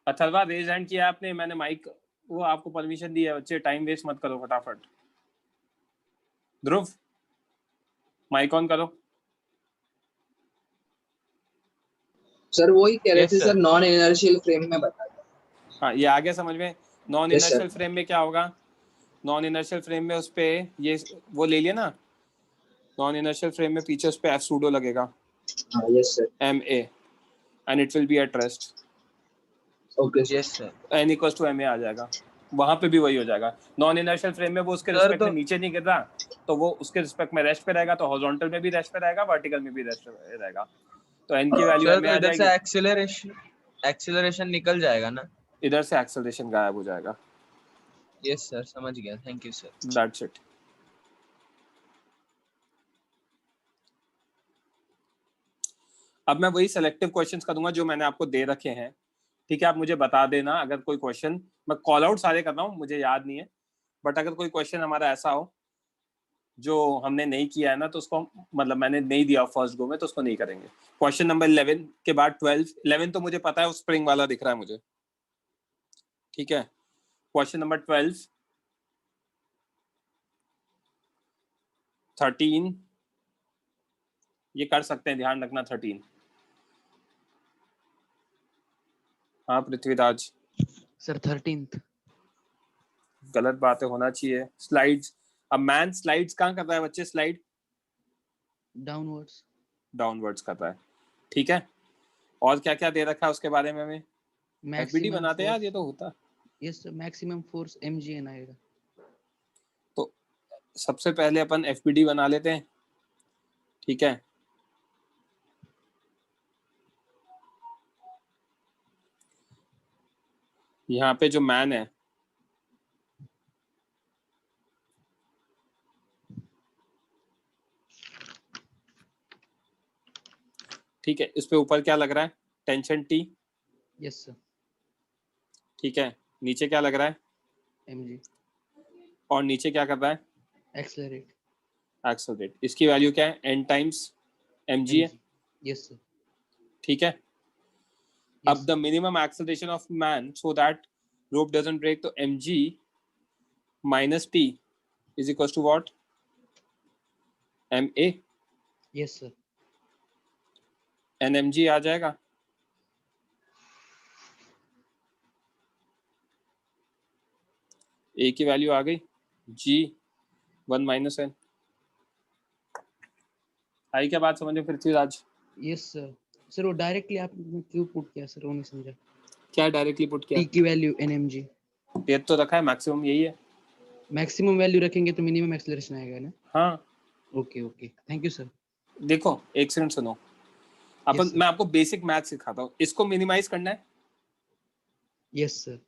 Speaker 1: अथर्वा रेज हैंड किया आपने, मैंने माइक वो आपको परमिशन दी है, बच्चे टाइम वेस्ट मत करो फटाफट। ध्रुव माइक ऑन करो।
Speaker 19: सर वही कह रहे
Speaker 13: Yes,
Speaker 19: थे
Speaker 13: sir.
Speaker 19: Sir, non inertial frame में बता दो।
Speaker 1: हाँ ये आगे समझ में। Non
Speaker 19: Yes, sir.
Speaker 1: Inertial frame में क्या होगा, नॉन इनर्शियल फ्रेम में उस पे ये वो ले लिया ना, नॉन इनर्शियल फ्रेम में पीछे उस पे एफ सूडो लगेगा,
Speaker 19: yes sir,
Speaker 1: ma and it will be at rest,
Speaker 19: okay
Speaker 13: yes sir.
Speaker 1: n equals to ma आ जाएगा, वहां पे भी वही हो जाएगा। नॉन इनर्शियल फ्रेम में वो उसके
Speaker 13: Sir,
Speaker 1: रिस्पेक्ट
Speaker 13: तो-
Speaker 1: में नीचे नहीं गिर रहा, तो वो उसके रिस्पेक्ट में रेस्ट पे रहेगा, तो हॉरिजॉन्टल में भी रेस्ट पे रहेगा, वर्टिकल में भी रेस्ट पे रहेगा, तो n की वैल्यू
Speaker 13: सर
Speaker 1: ma
Speaker 13: तो
Speaker 1: आ
Speaker 13: इधर से
Speaker 1: जाएगी,
Speaker 13: एक्सीलरेशन निकल जाएगा ना?
Speaker 1: इधर से एक्सेलरेशन गायब हो जाएगा।
Speaker 13: यस सर, समझ गया, thank you sir.
Speaker 1: That's it. अब मैं वही सेलेक्टिव क्वेश्चंस करूंगा जो मैंने आपको दे रखे हैं, ठीक है। आप मुझे बता देना अगर कोई क्वेश्चन, मैं कॉल आउट सारे कर रहा हूँ, मुझे याद नहीं है, बट अगर कोई क्वेश्चन हमारा ऐसा हो जो हमने नहीं किया है ना, तो उसको मतलब मैंने नहीं दिया फर्स्ट गो में, तो उसको नहीं करेंगे। क्वेश्चन नंबर 11 के बाद 12, 11 तो मुझे पता है, वो स्प्रिंग वाला दिख रहा है मुझे, ठीक है। क्वेश्चन नंबर 12, 13 ये कर सकते हैं, ध्यान रखना 13। हाँ पृथ्वीराज।
Speaker 18: Sir 13th।
Speaker 1: गलत बातें होना चाहिए। स्लाइड्स, अब मैन स्लाइड्स कहाँ कर रहा है बच्चे, स्लाइड
Speaker 18: डाउनवर्ड्स।
Speaker 1: डाउनवर्ड्स कर रहा है, ठीक है। और क्या क्या दे रखा है उसके बारे में हमें, एफबीडी बनाते हैं यार, ये तो होता।
Speaker 18: Yes sir, maximum force mgn आएगा।
Speaker 1: तो सबसे पहले अपन एफबीडी बना लेते हैं, ठीक है। यहाँ पे जो मैन है, ठीक है, इस पे ऊपर क्या लग रहा है, टेंशन टी।
Speaker 18: Yes sir.
Speaker 1: ठीक है, नीचे क्या लग रहा है,
Speaker 18: mg।
Speaker 1: और नीचे क्या कर रहा है,
Speaker 18: एक्सेलरेट।
Speaker 1: एक्सेलरेट। इसकी वैल्यू क्या है, n टाइम्स mg है।
Speaker 18: Yes sir.
Speaker 1: ठीक है। अब the minimum acceleration of man so that rope doesn't break, तो mg minus t is equal to what, ma।
Speaker 18: Yes sir.
Speaker 1: nmg आ जाएगा। a की वैल्यू आ गई, g 1 माइनस n। आई क्या बात समझ में पृथ्वीराज?
Speaker 18: Yes sir. सर वो डायरेक्टली आपने क्यों पुट किया सर, वो नहीं समझा।
Speaker 1: क्या डायरेक्टली पुट किया?
Speaker 18: t की वैल्यू nmg।
Speaker 1: ये तो रखा है, मैक्सिमम यही है।
Speaker 18: मैक्सिमम वैल्यू रखेंगे तो मिनिमम एक्सेलरेशन आएगा ना?
Speaker 1: हाँ।
Speaker 18: Okay okay, thank you sir.
Speaker 1: देखो एक सेकंड सुनो, अपन मैं आपको बेसिक मैथ सिखाता हूँ। इसको मिनिमाइज करना है।
Speaker 18: Yes sir.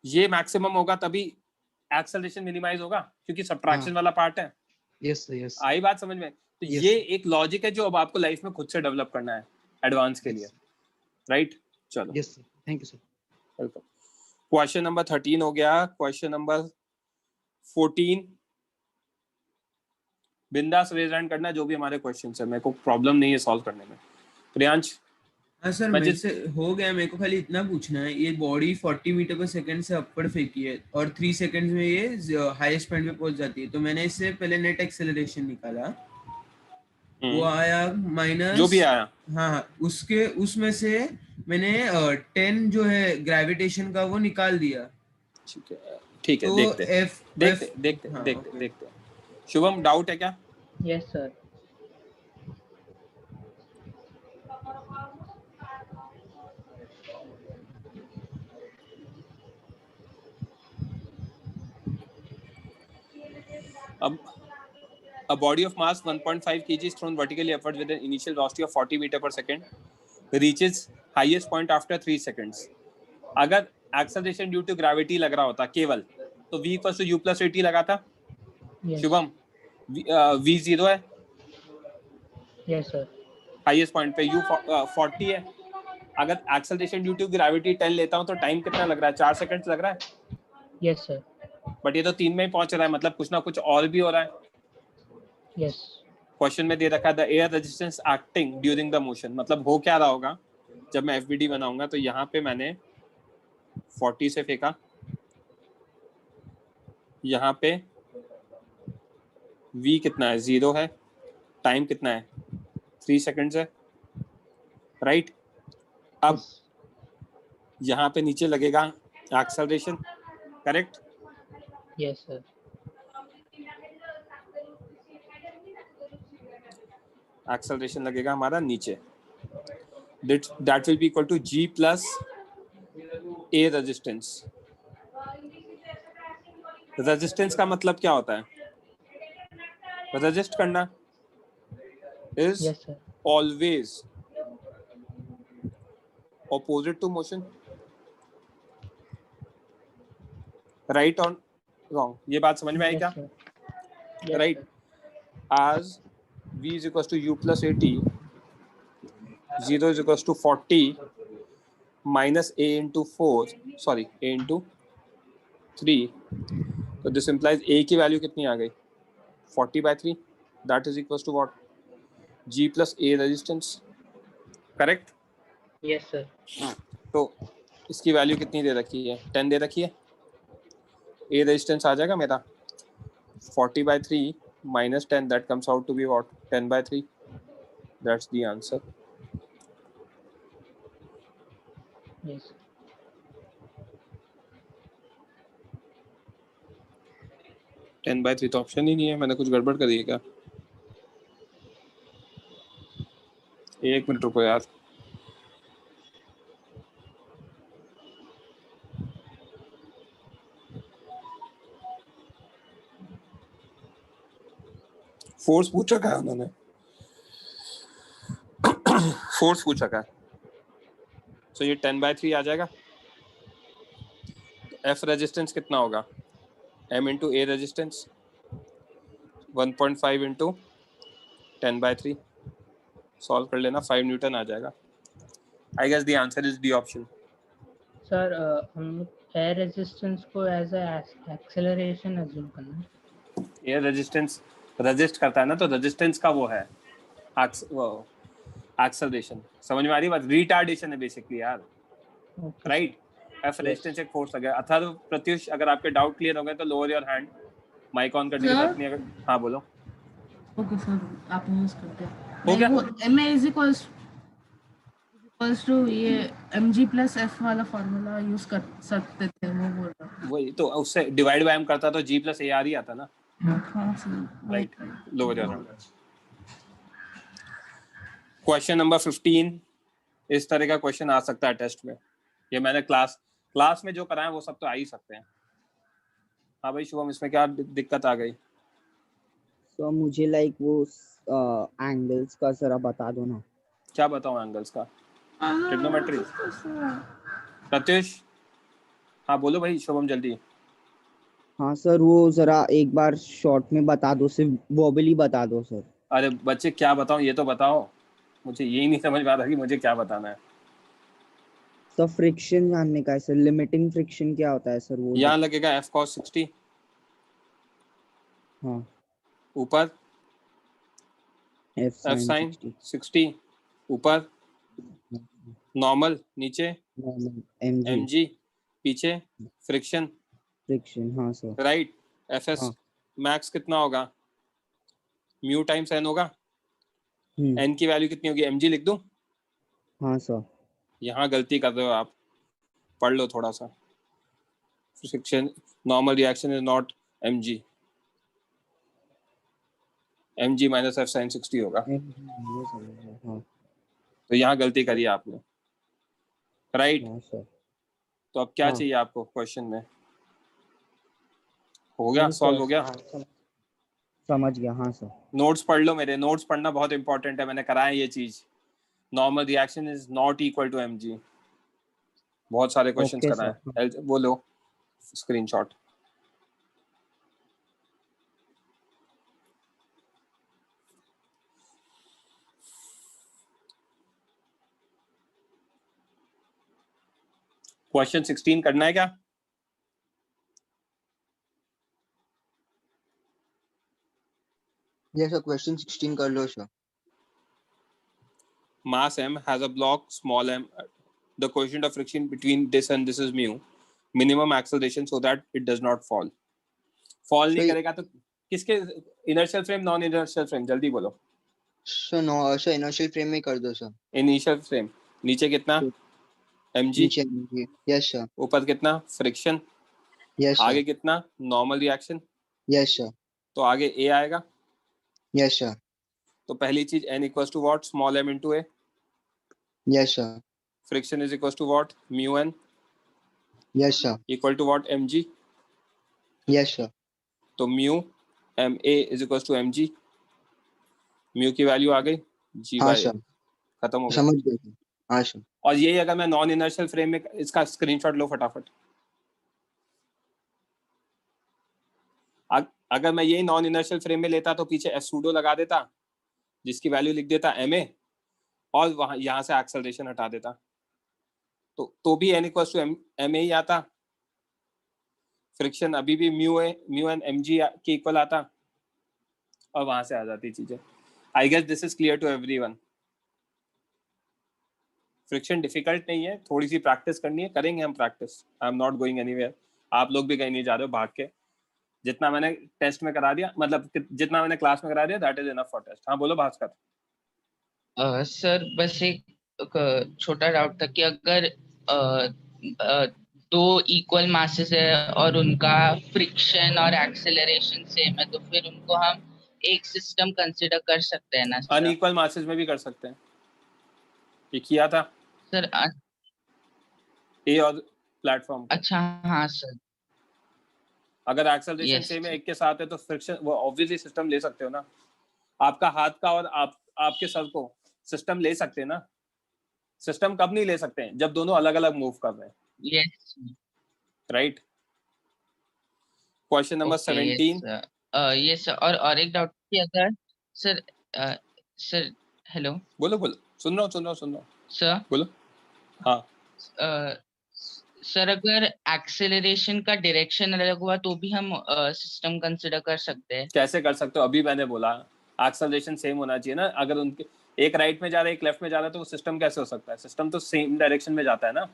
Speaker 1: ये मैक्सिमम होगा तभी एक्सेलरेशन मिनिमाइज होगा, क्योंकि सब्ट्रैक्शन वाला पार्ट है।
Speaker 18: Yes sir. यस।
Speaker 1: आई बात समझ में? तो ये एक लॉजिक है जो अब आपको लाइफ में खुद से डेवलप करना है एडवांस के लिए। राइट चलो
Speaker 18: yes sir, thank you sir.
Speaker 1: Welcome. Question number 13 हो गया। क्वेश्चन नंबर 14 बिंदास रेज हैंड करना जो भी हमारे क्वेश्चन है, मेरे को प्रॉब्लम नहीं है सॉल्व करने में। प्रियांश
Speaker 11: हाँ सर, मेरे से हो गया। मेरे को खाली इतना पूछना है, ये बॉडी 40 मीटर पर सेकंड से अपवर्ड फेंकी है और 3 सेकंड्स में ये हाईएस्ट पॉइंट पे पहुंच जाती है, तो मैंने इससे पहले नेट एक्सेलरेशन निकाला, वो आया माइनस
Speaker 1: जो भी आया,
Speaker 11: हाँ उसके उसमें से मैंने 10 जो है ग्रेविटेशन का वो निकाल दिया।
Speaker 1: ठीक है
Speaker 11: तो
Speaker 1: देखते शुभम डाउट है क्या?
Speaker 2: Yes sir.
Speaker 1: अब a body of mass 1.5 kg is thrown vertically upwards with an initial velocity of 40 meter per second, reaches highest point after 3 seconds. अगर acceleration due to gravity लग रहा होता केवल, तो v equals to u plus at लगाता। Shubham v 0 है।
Speaker 2: Yes sir.
Speaker 1: Highest point पे u 40 है। अगर acceleration due to gravity 10 लेता हूँ तो टाइम कितना लग रहा है? 4 सेकंड्स लग रहा है।
Speaker 2: Yes sir.
Speaker 1: बट ये तो 3 में ही पहुंच रहा है, मतलब कुछ ना कुछ और भी हो रहा है।
Speaker 2: यस।
Speaker 1: क्वेश्चन में दे रखा है the air resistance acting during the motion, मतलब हो क्या रहा होगा जब मैं एफबीडी बनाऊंगा। तो यहाँ पे मैंने 40 से फेंका, यहाँ पे v कितना है? 0 है। टाइम कितना है? 3 सेकंड्स है, राइट। अब यहाँ पे नीचे लगेगा acceleration, correct?
Speaker 2: Yes sir.
Speaker 1: Acceleration लगेगा हमारा नीचे, that will be equal to g plus a resistance. Resistance का मतलब क्या होता है? रेजिस्ट करना is always opposite to motion, right और रॉन्ग? ये बात समझ में आई क्या? राइट। आज v is equals to u plus 80, 0 is equals to 40 minus a into 4, sorry a into 3, तो this implies a की वैल्यू कितनी आ गई? 40/3, that is equals to what? g plus a resistance, correct?
Speaker 2: Yes sir.
Speaker 1: तो इसकी value कितनी दे रखी है? 10 दे रखी है। a रेजिस्टेंस आ जाएगा मेरा 40/3 minus 10, that comes out to be what? 10/3. That's the answer.
Speaker 2: Yes.
Speaker 1: Ten by three तो ऑप्शन ही नहीं है। मैंने कुछ गड़बड़ कर दी है क्या? एक मिनट रुको यार। फोर्स पूछा क्या उन्होंने? फोर्स पूछा क्या? तो ये 10/3 आ जाएगा। एफ रेजिस्टेंस कितना होगा? m into a resistance 1.5 into 10/3 solve कर लेना, 5 न्यूटन आ जाएगा। I guess the answer is D option.
Speaker 2: Sir हम एयर रेजिस्टेंस को एज एक्सेलरेशन अज्यूम करना है।
Speaker 1: एयर रेजिस्टेंस रेजिस्ट करता है ना, तो रेजिस्टेंस का वो है एक्सेलरेशन। समझ में आ रही बात? रिटार्डेशन है बेसिकली यार, राइट। एफ रेजिस्टेंस एक फोर्स लगा। अथर्व, प्रत्युष, अगर आपके डाउट क्लियर हो गए तो lower your hand, mic on करने की जरूरत नहीं। अगर हाँ बोलो।
Speaker 9: ओके सर, आप यूज करते हैं।
Speaker 1: हो गया?
Speaker 9: ma is equals to ये mg plus f वाला फार्मूला यूज कर सकते थे, वो बोल रहा हूं।
Speaker 1: वही तो, उससे डिवाइड बाय m करता तो g plus ar ही आता ना,
Speaker 9: हाँ sir,
Speaker 1: right. Lower your hand. Question number 15, इस तरह का क्वेश्चन आ सकता है टेस्ट में। ये मैंने क्लास में जो कराया वो सब तो आ ही सकते हैं। हाँ भाई शुभम, इसमें क्या दिक्कत आ गई?
Speaker 6: तो मुझे लाइक वो एंगल्स का जरा बता दो ना।
Speaker 1: क्या बताऊं एंगल्स का? ट्रिग्नोमेट्री। प्रत्युष, हाँ बोलो भाई। शुभम जल्दी।
Speaker 6: हाँ सर, वो जरा एक बार शॉर्ट में बता दो, सिर्फ वोबली बता दो सर।
Speaker 1: अरे बच्चे क्या बताऊं, ये तो बताओ। मुझे यही नहीं समझ में आ रहा कि मुझे क्या बताना है।
Speaker 6: सर फ्रिक्शन जानने का है सर, लिमिटिंग फ्रिक्शन क्या होता है सर वो?
Speaker 1: यहाँ लगेगा F cos 60,
Speaker 6: हाँ
Speaker 1: ऊपर
Speaker 6: F
Speaker 1: F
Speaker 6: sin
Speaker 1: sin
Speaker 6: 60
Speaker 1: 60, ऊपर नॉर्मल, नीचे
Speaker 6: mg
Speaker 1: mg, पीछे फ्रिक्शन,
Speaker 6: फ्रिक्शन। हाँ सर।
Speaker 1: राइट। Fs
Speaker 6: हाँ
Speaker 1: मैक्स कितना होगा? म्यू टाइम्स n होगा।
Speaker 6: हम्म
Speaker 1: n की वैल्यू कितनी होगी? mg लिख दूं?
Speaker 6: हाँ सर।
Speaker 1: यहाँ गलती कर रहे हो आप, पढ़ लो थोड़ा सा। Friction normal reaction is not mg, mg minus F sin 60 होगा।
Speaker 6: ये सर हाँ
Speaker 1: तो यहाँ गलती करी आपने, राइट।
Speaker 6: हाँ सर।
Speaker 1: तो अब क्या
Speaker 6: हाँ
Speaker 1: चाहिए आपको क्वेश्चन में? हो गया,
Speaker 6: नहीं
Speaker 1: सॉल्व
Speaker 6: सर,
Speaker 1: हो गया?
Speaker 6: समझ गया। हाँ सर।
Speaker 1: नोट्स पढ़ लो मेरे, नोट्स पढ़ना बहुत इंपॉर्टेंट है, मैंने कराया ये चीज। Normal reaction is not equal to mg, बहुत सारे क्वेश्चंस
Speaker 6: ओके
Speaker 1: कराए।
Speaker 6: सर।
Speaker 1: वो लो स्क्रीनशॉट। क्वेश्चन 16 करना है क्या?
Speaker 10: यस सर, क्वेश्चन 16 कर लो sir.
Speaker 1: Mass m has a block small m. The coefficient of friction between this and this is mu. Minimum acceleration so that it does not fall. Fall नहीं करेगा तो किसके? Inertial frame, non inertial frame? जल्दी बोलो।
Speaker 10: Sir no sir, inertial frame में कर दो sir.
Speaker 1: Initial frame. नीचे कितना? mg।
Speaker 10: नीचे यस सर।
Speaker 1: ऊपर कितना? फ्रिक्शन।
Speaker 10: Yes sir.
Speaker 1: आगे कितना? Normal reaction.
Speaker 10: Yes sir.
Speaker 1: तो आगे a आएगा।
Speaker 10: Yes sir.
Speaker 1: तो पहली चीज n equals to what? Small m into a।
Speaker 10: Yes sir.
Speaker 1: Friction is equals to what? mu n
Speaker 10: yes sir.
Speaker 1: Equal to what? mg।
Speaker 10: Yes sir.
Speaker 1: तो mu ma is equals to mg। Mu की value आ गई g
Speaker 10: हाँ
Speaker 1: bye
Speaker 10: sir,
Speaker 1: खत्म हो गया।
Speaker 10: समझ गया सर। हाँ सर।
Speaker 1: और यही अगर मैं नॉन इनर्शियल फ्रेम में, इसका स्क्रीनशॉट लो फटाफट। अगर मैं यही नॉन इनर्शियल फ्रेम में लेता तो पीछे एफ सूडो लगा देता, जिसकी वैल्यू लिख देता ma, और वहां यहां से एक्सेलरेशन हटा देता, तो भी n इक्वल्स टू ma ही आता। फ्रिक्शन अभी भी म्यू एन mg के इक्वल आता, और वहां से आ जाती चीजें। I guess this is clear to everyone. Friction difficult नहीं है, थोड़ी सी प्रैक्टिस करनी है, करेंगे हम practice. I am not going anywhere, आप लोग भी कहीं नहीं जा रहे हो भाग के। जितना मैंने टेस्ट में करा दिया, मतलब जितना मैंने क्लास में करा दिया, that is enough for test. हाँ बोलो भास्कर।
Speaker 16: सर बस एक छोटा डाउट था कि अगर दो इक्वल मासेस है और उनका फ्रिक्शन और एक्सेलरेशन सेम है, तो फिर उनको हम एक सिस्टम कंसीडर कर सकते हैं ना सर?
Speaker 1: अनइक्वल मासेस में भी कर सकते हैं, ये किया था
Speaker 16: सर
Speaker 1: ए और प्लेटफॉर्म।
Speaker 16: अच्छा हाँ सर।
Speaker 1: अगर एक्सेलरेशन सेम है, एक के साथ है, तो फ्रिक्शन वो ऑब्वियसली सिस्टम ले सकते हो ना। आपका हाथ का और आपके सर को सिस्टम ले सकते हैं ना। सिस्टम कब नहीं ले सकते हैं? जब दोनों अलग अलग मूव कर रहे हैं।
Speaker 16: Yes
Speaker 1: right. Question number 17।
Speaker 16: ये सर, और एक डाउट कि अगर सर सर हेलो।
Speaker 1: बोलो बोलो, सुन रहा हूँ
Speaker 16: सर।
Speaker 1: बोलो। हाँ
Speaker 16: सर, अगर एक्सेलरेशन का डायरेक्शन अलग हुआ तो भी हम सिस्टम कंसीडर कर सकते हैं?
Speaker 1: कैसे कर सकते हो? अभी मैंने बोला एक्सेलरेशन सेम होना चाहिए ना। अगर उनके एक राइट में जा रहा है, एक लेफ्ट में जा रहा है, तो वो सिस्टम कैसे हो सकता है? सिस्टम तो सेम डायरेक्शन में जाता है ना।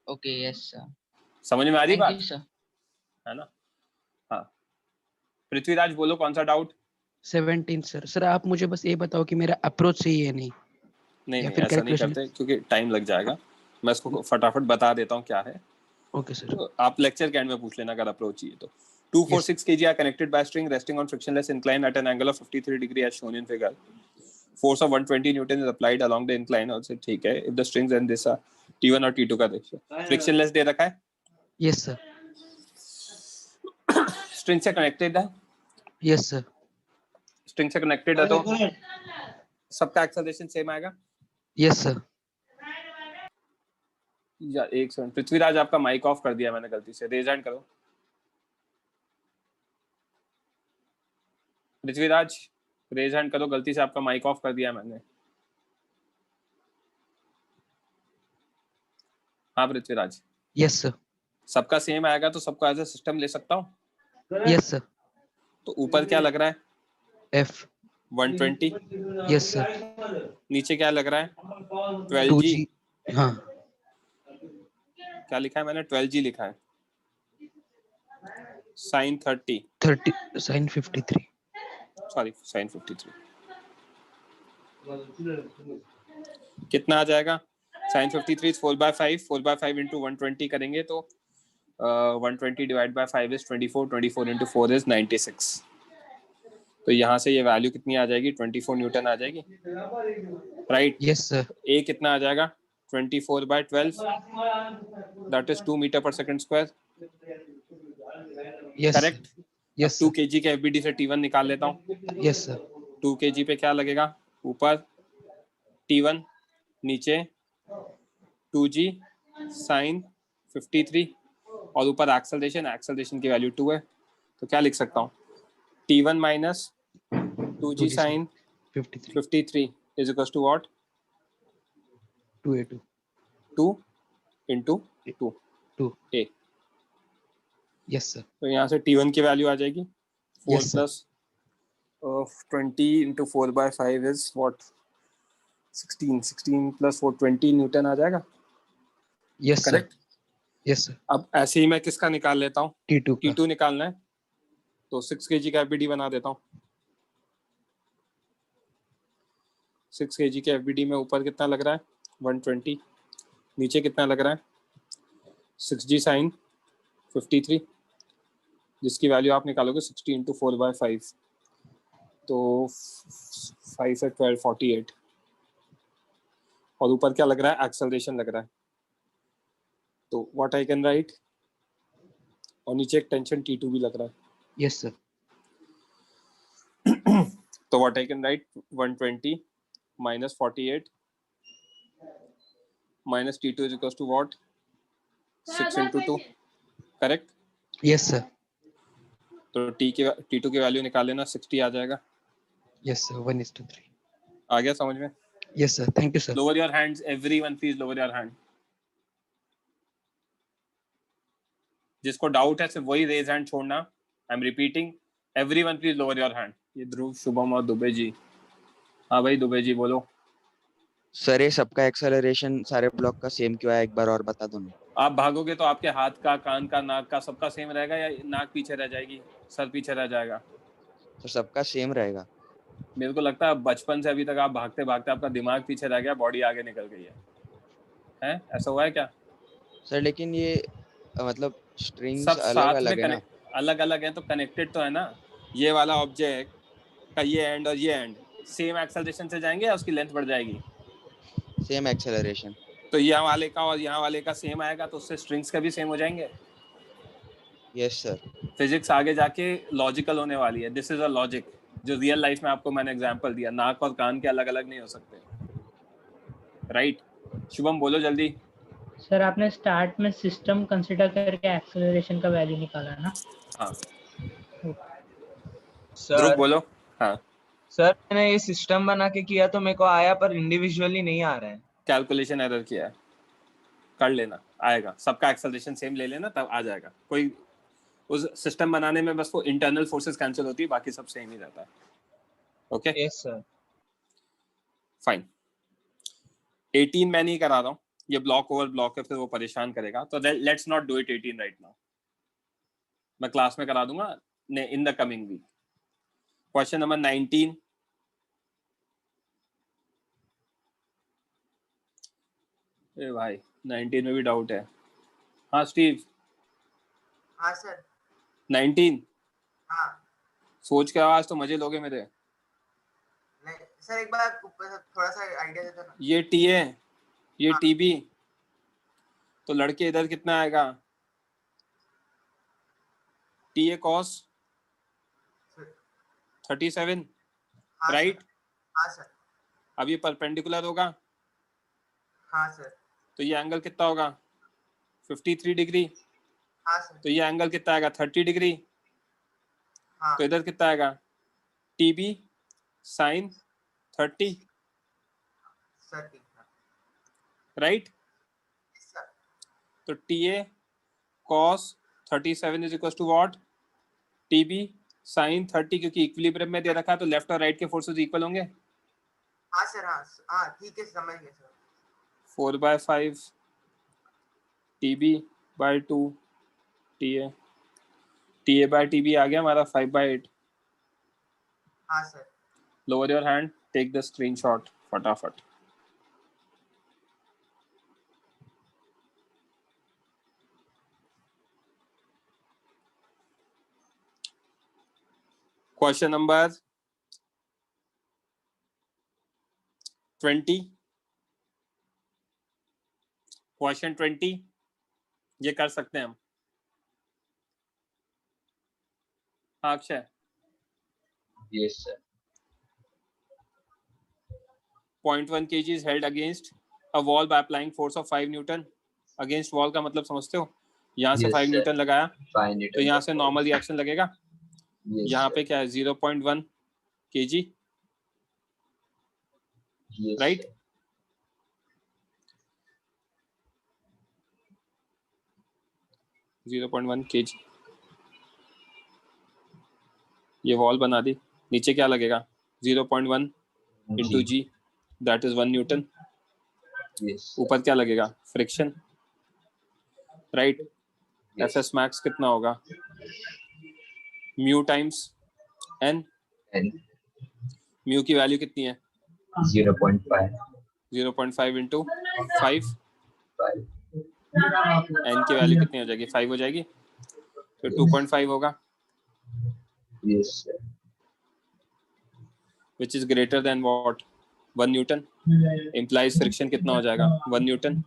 Speaker 16: Okay yes sir.
Speaker 1: समझ में आ रही बात?
Speaker 16: Thank you sir.
Speaker 1: है ना। हाँ पृथ्वीराज बोलो, कौन सा डाउट?
Speaker 18: 17 सर आप मुझे बस ये बताओ कि मेरा अप्रोच सही है नहीं?
Speaker 1: नहीं
Speaker 18: या फिर
Speaker 1: ऐसा नहीं
Speaker 18: कैलकुलेशन?
Speaker 1: करते, क्योंकि टाइम लग जाएगा। मैं इसको फटाफट बता देता हूँ क्या है।
Speaker 18: Okay sir.
Speaker 1: तो आप लेक्चर के एंड में पूछ लेना अगर अप्रोच चाहिए तो। 246 kg are connected by string resting on frictionless incline at an angle of 53 degree as shown in figure. Force of 120 Newton is applied along the incline also, ठीक है। If the strings and this are T1 और T2 का ratio frictionless दे रखा है।
Speaker 18: Yes sir.
Speaker 1: String से connected है।
Speaker 18: Yes sir.
Speaker 1: String से connected है तो सबका एक्सेलरेशन सेम आएगा।
Speaker 18: Yes sir.
Speaker 1: या एक सेकंड, पृथ्वीराज आपका माइक ऑफ कर दिया मैंने गलती से, रेज हैंड करो। पृथ्वीराज रेज हैंड करो, गलती से आपका माइक ऑफ कर दिया मैंने। हाँ पृथ्वीराज,
Speaker 18: यस सर।
Speaker 1: सबका सेम आएगा तो सबको एज ए सिस्टम ले सकता हूँ।
Speaker 18: Yes sir.
Speaker 1: तो ऊपर क्या लग रहा है?
Speaker 18: एफ
Speaker 1: 120।
Speaker 18: Yes sir.
Speaker 1: नीचे क्या लग रहा है? 12G।
Speaker 18: हाँ
Speaker 1: क्या लिखा है मैंने? 12G लिखा है। साइन 30
Speaker 18: साइन 53
Speaker 1: सॉरी साइन 53 कितना आ जाएगा? साइन 53 4/5, 4/5 इंटू 120 करेंगे तो 120 divide by 5 is 24, 24 into 4 is 96। तो यहाँ से ये वैल्यू कितनी आ जाएगी? 24 न्यूटन आ जाएगी, राइट?
Speaker 18: Yes sir.
Speaker 1: ए कितना आ जाएगा? 24/12, that is 2 metre per second square,
Speaker 18: yes
Speaker 1: correct?
Speaker 18: Yes
Speaker 1: 2 kg के एफबीडी से T1 निकाल लेता हूँ।
Speaker 18: Yes sir.
Speaker 1: 2 kg पे क्या लगेगा? ऊपर T1, नीचे 2G साइन 53 और ऊपर एक्सेलरेशन की वैल्यू 2 है। तो क्या लिख सकता हूँ? T1 minus 2G sine 53 is equal to what?
Speaker 18: 2A2
Speaker 1: 2 into 2 A।
Speaker 18: Yes sir.
Speaker 1: तो यहाँ से T1 की वैल्यू आ जाएगी 4
Speaker 18: Yes, sir.
Speaker 1: Plus 20 into 4/5 is what? 16 plus 4 20 newton आ जाएगा।
Speaker 18: Yes sir.
Speaker 1: Correct?
Speaker 18: Yes sir.
Speaker 1: अब ऐसे ही मैं किसका निकाल लेता हूँ?
Speaker 18: T2
Speaker 1: T2 निकालना है तो 6 kg का एफबीडी बना देता हूँ। 6 kg के एफबीडी में ऊपर कितना लग रहा है? 120। नीचे कितना लग रहा है? 6G साइन 53, जिसकी वैल्यू आप निकालोगे 60 इंटू 4/5 तो 5 से 12 48। और ऊपर क्या लग रहा है? एक्सेलरेशन लग रहा है। तो व्हाट आई कैन राइट? और नीचे एक टेंशन T2 भी लग रहा है।
Speaker 18: Yes sir.
Speaker 1: तो what I can write? 120 minus 48 minus T2 is equals to what? 6 into 2, correct?
Speaker 18: Yes sir.
Speaker 1: तो T2 की वैल्यू निकाल लेना, 60 आ जाएगा।
Speaker 18: Yes sir. 1:3
Speaker 1: आ गया समझ में?
Speaker 18: Yes sir. Thank you sir.
Speaker 1: Lower your hands, everyone please lower your hand. जिसको doubt है सिर्फ वही रेज हैंड छोड़ना। I am repeating, everyone please lower your hand. ये ध्रुव, शुभम और दुबे जी। हाँ भाई दुबे जी बोलो।
Speaker 13: सर ये सबका एक्सेलरेशन सारे ब्लॉक का सेम क्यों है, एक बार और बता दो ना।
Speaker 1: आप भागोगे तो आपके हाथ का, कान का, नाक का सबका सेम रहेगा या नाक पीछे रह जाएगी, सर पीछे रह जाएगा?
Speaker 13: तो सबका सेम रहेगा।
Speaker 1: मेरे को लगता है बचपन से अभी तक आप भागते भागते आपका दिमाग पीछे रह गया, बॉडी आगे निकल गई है? ऐसा हुआ है क्या?
Speaker 13: सर लेकिन ये मतलब स्ट्रिंग्स
Speaker 1: सब
Speaker 13: अलग
Speaker 1: साथ
Speaker 13: अलग
Speaker 1: में
Speaker 13: है ना।
Speaker 1: अलग अलग है तो कनेक्टेड तो है ना। ये वाला ऑब्जेक्ट का ये एंड और ये एंड सेम एक्सेलरेशन से जाएंगे या उसकी लेंथ बढ़ जाएगी?
Speaker 13: Same acceleration.
Speaker 1: तो यहाँ वाले का और यहाँ वाले का सेम आएगा तो उससे स्ट्रिंग्स का भी सेम हो जाएंगे।
Speaker 13: Yes sir.
Speaker 1: फिजिक्स आगे जाके लॉजिकल होने वाली है। दिस इज अ लॉजिक जो रियल लाइफ में आपको मैंने एग्जांपल दिया। नाक और कान के अलग अलग नहीं हो सकते, राइट? शुभम बोलो जल्दी।
Speaker 2: सर आपने स्टार्ट में सिस्टम कंसीडर करके एक्सेलरेशन का वैल्यू निकाला ना?
Speaker 1: हाँ।
Speaker 20: सर
Speaker 1: बोलो। हाँ
Speaker 20: सर मैंने ये सिस्टम बना के किया तो मेरे को आया, पर इंडिविजुअली नहीं आ रहा है।
Speaker 1: कैलकुलेशन एरर किया है, कर लेना, आएगा। सबका एक्सेलरेशन सेम ले लेना तब आ जाएगा। कोई उस सिस्टम बनाने में बस वो इंटरनल फोर्सेस कैंसिल होती है, बाकी सब सेम ही रहता है। Okay
Speaker 20: yes sir.
Speaker 1: फाइन। 18 मैं नहीं करा रहा हूँ, ये ब्लॉक ओवर ब्लॉक है, फिर वो परेशान करेगा। तो let's not do it 18 right now. मैं क्लास में करा दूंगा in the coming week. Question number 19। ए भाई 19 में भी डाउट है। हाँ स्टीव।
Speaker 10: हाँ सर।
Speaker 1: 19।
Speaker 10: हाँ
Speaker 1: सोच के आवाज तो मजे लोगे मेरे।
Speaker 10: नहीं सर, एक बार थोड़ा सा आइडिया दे दो ना।
Speaker 1: ये टी है, ये टीबी, तो लड़के इधर कितना आएगा? T A cos 37, right?
Speaker 10: हाँ सर।
Speaker 1: अब ये परपेंडिकुलर होगा,
Speaker 10: हाँ सर।
Speaker 1: तो ये एंगल कितना होगा? 53 डिग्री।
Speaker 10: हाँ सर।
Speaker 1: तो ये एंगल कितना आएगा? 30 डिग्री।
Speaker 10: हाँ।
Speaker 1: तो इधर कितना आएगा? टीबी साइन 30,
Speaker 10: सर ठीक है।
Speaker 1: राइट? तो TA cos 37 is equal to what, TB sin 30, क्योंकि इक्विलिब्रियम में दे रखा है तो लेफ्ट और राइट के फोर्सेस इक्वल होंगे।
Speaker 20: हाँ सर, हाँ ठीक है, समझ गए sir.
Speaker 1: 4/5 TB by 2 TA, TA by TB आ गया हमारा 5/8।
Speaker 20: हाँ sir.
Speaker 1: Lower your hand, take the screenshot फटाफट। क्वेश्चन नंबर 20, क्वेश्चन 20 ये कर सकते हैं हम। हाँ Akshay.
Speaker 19: Yes sir.
Speaker 1: 0.1 kg is held against a wall by applying force of 5 Newton। Against wall का मतलब समझते हो, यहाँ से 5 न्यूटन लगाया तो यहाँ से नॉर्मल रिएक्शन लगेगा। यहाँ पे क्या है 0.1 kg, राइट। जीरो 0.1 kg ये वॉल बना दी। नीचे क्या लगेगा 0.1 into g, that is 1 newton. ऊपर क्या लगेगा फ्रिक्शन, राइट। एफएस मैक्स कितना होगा, म्यू टाइम्स एन। म्यू की वैल्यू कितनी है
Speaker 19: 0.5।
Speaker 1: 0.5 इंटू 5, एन की वैल्यू कितनी हो जाएगी 5 हो जाएगी, तो 2.5 होगा।
Speaker 19: Yes sir.
Speaker 1: Which is greater than what 1 newton. Implies friction कितना हो जाएगा 1 newton,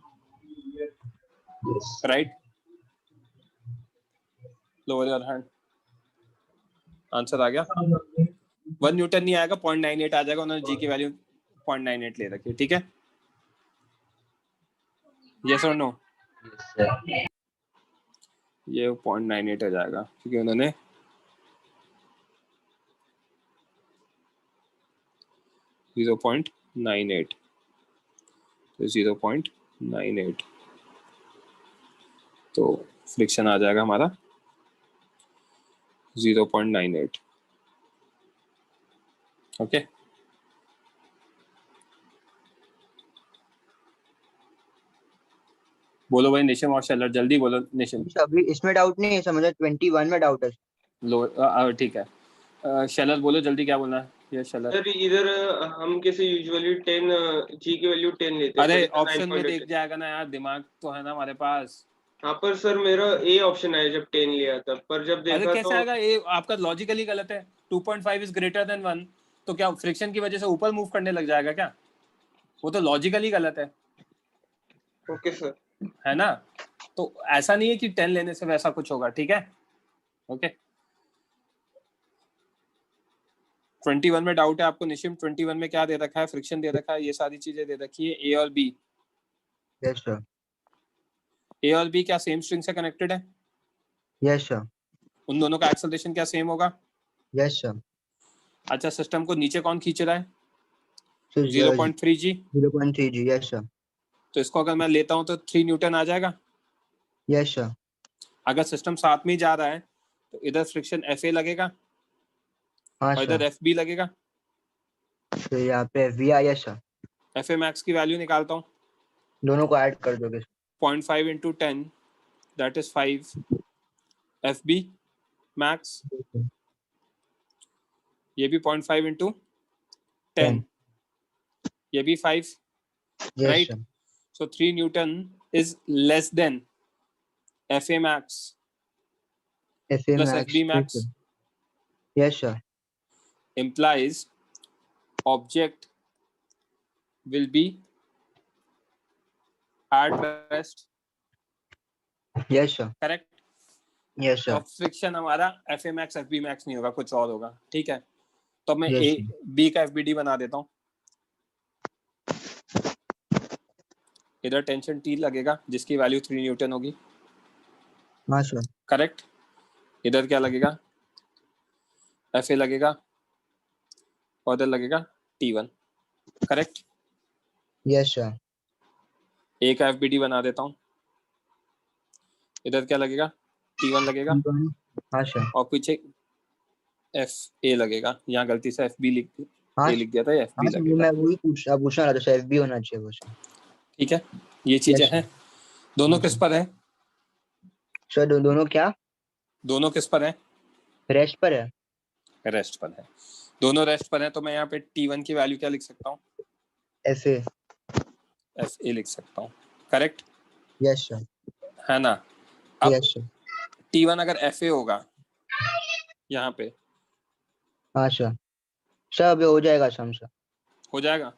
Speaker 1: right. Lower your hand. Answer आ गया। 1 न्यूटन नहीं आएगा, 0.98 आ जाएगा। उन्होंने जी की वैल्यू 0.98 ले रखी है, ठीक है। यस और नो, ये 0.98 आ जाएगा क्योंकि उन्होंने जीरो 0.98, तो 0.98 तो फ्रिक्शन आ जाएगा हमारा 0.98। ओके बोलो भाई निशिम और शेलर, जल्दी बोलो निशिम।
Speaker 10: अभी इसमें डाउट नहीं है, समझ 21 में डाउट है।
Speaker 1: लो ठीक है, शेलर बोलो जल्दी, क्या बोलना है ये शेलर।
Speaker 12: सर इधर हम कैसे यूजुअली 10 जी की वैल्यू 10 लेते हैं।
Speaker 1: अरे ऑप्शन में देख जाएगा ना यार, दिमाग तो है ना हमारे पास।
Speaker 12: हाँ पर सर मेरा ए ऑप्शन आया जब 10 लिया था, पर जब देखा
Speaker 1: अरे कैसे
Speaker 12: तो
Speaker 1: आएगा, ये आपका लॉजिकली गलत है। 2.5 इज ग्रेटर देन 1, तो क्या फ्रिक्शन की वजह से ऊपर मूव करने लग जाएगा क्या? वो तो लॉजिकली गलत है।
Speaker 12: ओके सर,
Speaker 1: है ना, तो ऐसा नहीं है कि 10 लेने से वैसा कुछ होगा, ठीक है। ओके 21 में डाउट है आपको निशिम। 21 में क्या दे रखा है, फ्रिक्शन दे रखा है, ये सारी चीजें दे रखी है, ए और बी।
Speaker 10: Yes sir.
Speaker 1: ए और बी क्या सेम स्ट्रिंग से कनेक्टेड है?
Speaker 10: Yes sir.
Speaker 1: उन दोनों का एक्सेलरेशन क्या सेम होगा?
Speaker 10: Yes sir.
Speaker 1: अच्छा सिस्टम को नीचे कौन खींच रहा है?
Speaker 10: So,
Speaker 1: 0.3 जी।
Speaker 10: 0.3 जी, यस सर।
Speaker 1: तो इसको अगर मैं लेता हूं तो 3 न्यूटन आ जाएगा।
Speaker 10: Yes sir.
Speaker 1: अगर सिस्टम साथ में ही जा रहा है तो इधर फ्रिक्शन FA लगेगा और इधर FB लगेगा।
Speaker 10: तो यहाँ पे FB आया सर।
Speaker 1: FA मैक्स की वैल्यू निकालता हूँ,
Speaker 10: दोनों को ऐड कर दोगे।
Speaker 1: 0.5 into 10 that is 5 FB max. ये भी 0.5 इंटू 10, ये भी 5, right. So 3 Newton is less than FA max plus FB max.
Speaker 10: Yes sir.
Speaker 1: Implies object will be at rest.
Speaker 10: Yes sir.
Speaker 1: Correct.
Speaker 10: Yes sir.
Speaker 1: अब friction हमारा FA max FB max नहीं होगा, कुछ और होगा, ठीक है। तो मैं
Speaker 10: Yes,
Speaker 1: B का FBD बना देता हूँ। इधर टेंशन T लगेगा जिसकी वैल्यू 3 न्यूटन होगी।
Speaker 10: हाँ सर।
Speaker 1: करेक्ट। इधर क्या लगेगा, FA लगेगा और इधर लगेगा T1। Correct.
Speaker 10: Yes sir.
Speaker 1: A का FBD बना देता हूँ। इधर क्या लगेगा, T1 लगेगा
Speaker 10: हाँ सर।
Speaker 1: और पीछे FA लगेगा। यहाँ गलती से FB
Speaker 10: हाँ
Speaker 1: A लिख दिया था, ये FB
Speaker 10: हाँ सर,
Speaker 1: लगेगा।
Speaker 10: मैं वही पूछना रहा था सर, FB होना चाहिए वो सर।
Speaker 1: ठीक है, ये चीजें
Speaker 10: Yes,
Speaker 1: हैं। दोनों किस पर है
Speaker 10: सर? दोनों क्या?
Speaker 1: दोनों किस पर है?
Speaker 10: रेस्ट पर है।
Speaker 1: रेस्ट पर है। दोनों रेस्ट पर है, तो मैं यहाँ पे T1 की वैल्यू क्या लिख सकता हूँ?
Speaker 10: FA।
Speaker 1: FA लिख सकता हूँ, करेक्ट
Speaker 10: यस सर।
Speaker 1: है ना? अब
Speaker 10: यस सर।
Speaker 1: T1 अगर FA होगा यहाँ पे,
Speaker 10: हाँ सर। सर अभी हो जाएगा सर।
Speaker 1: हो जाएगा।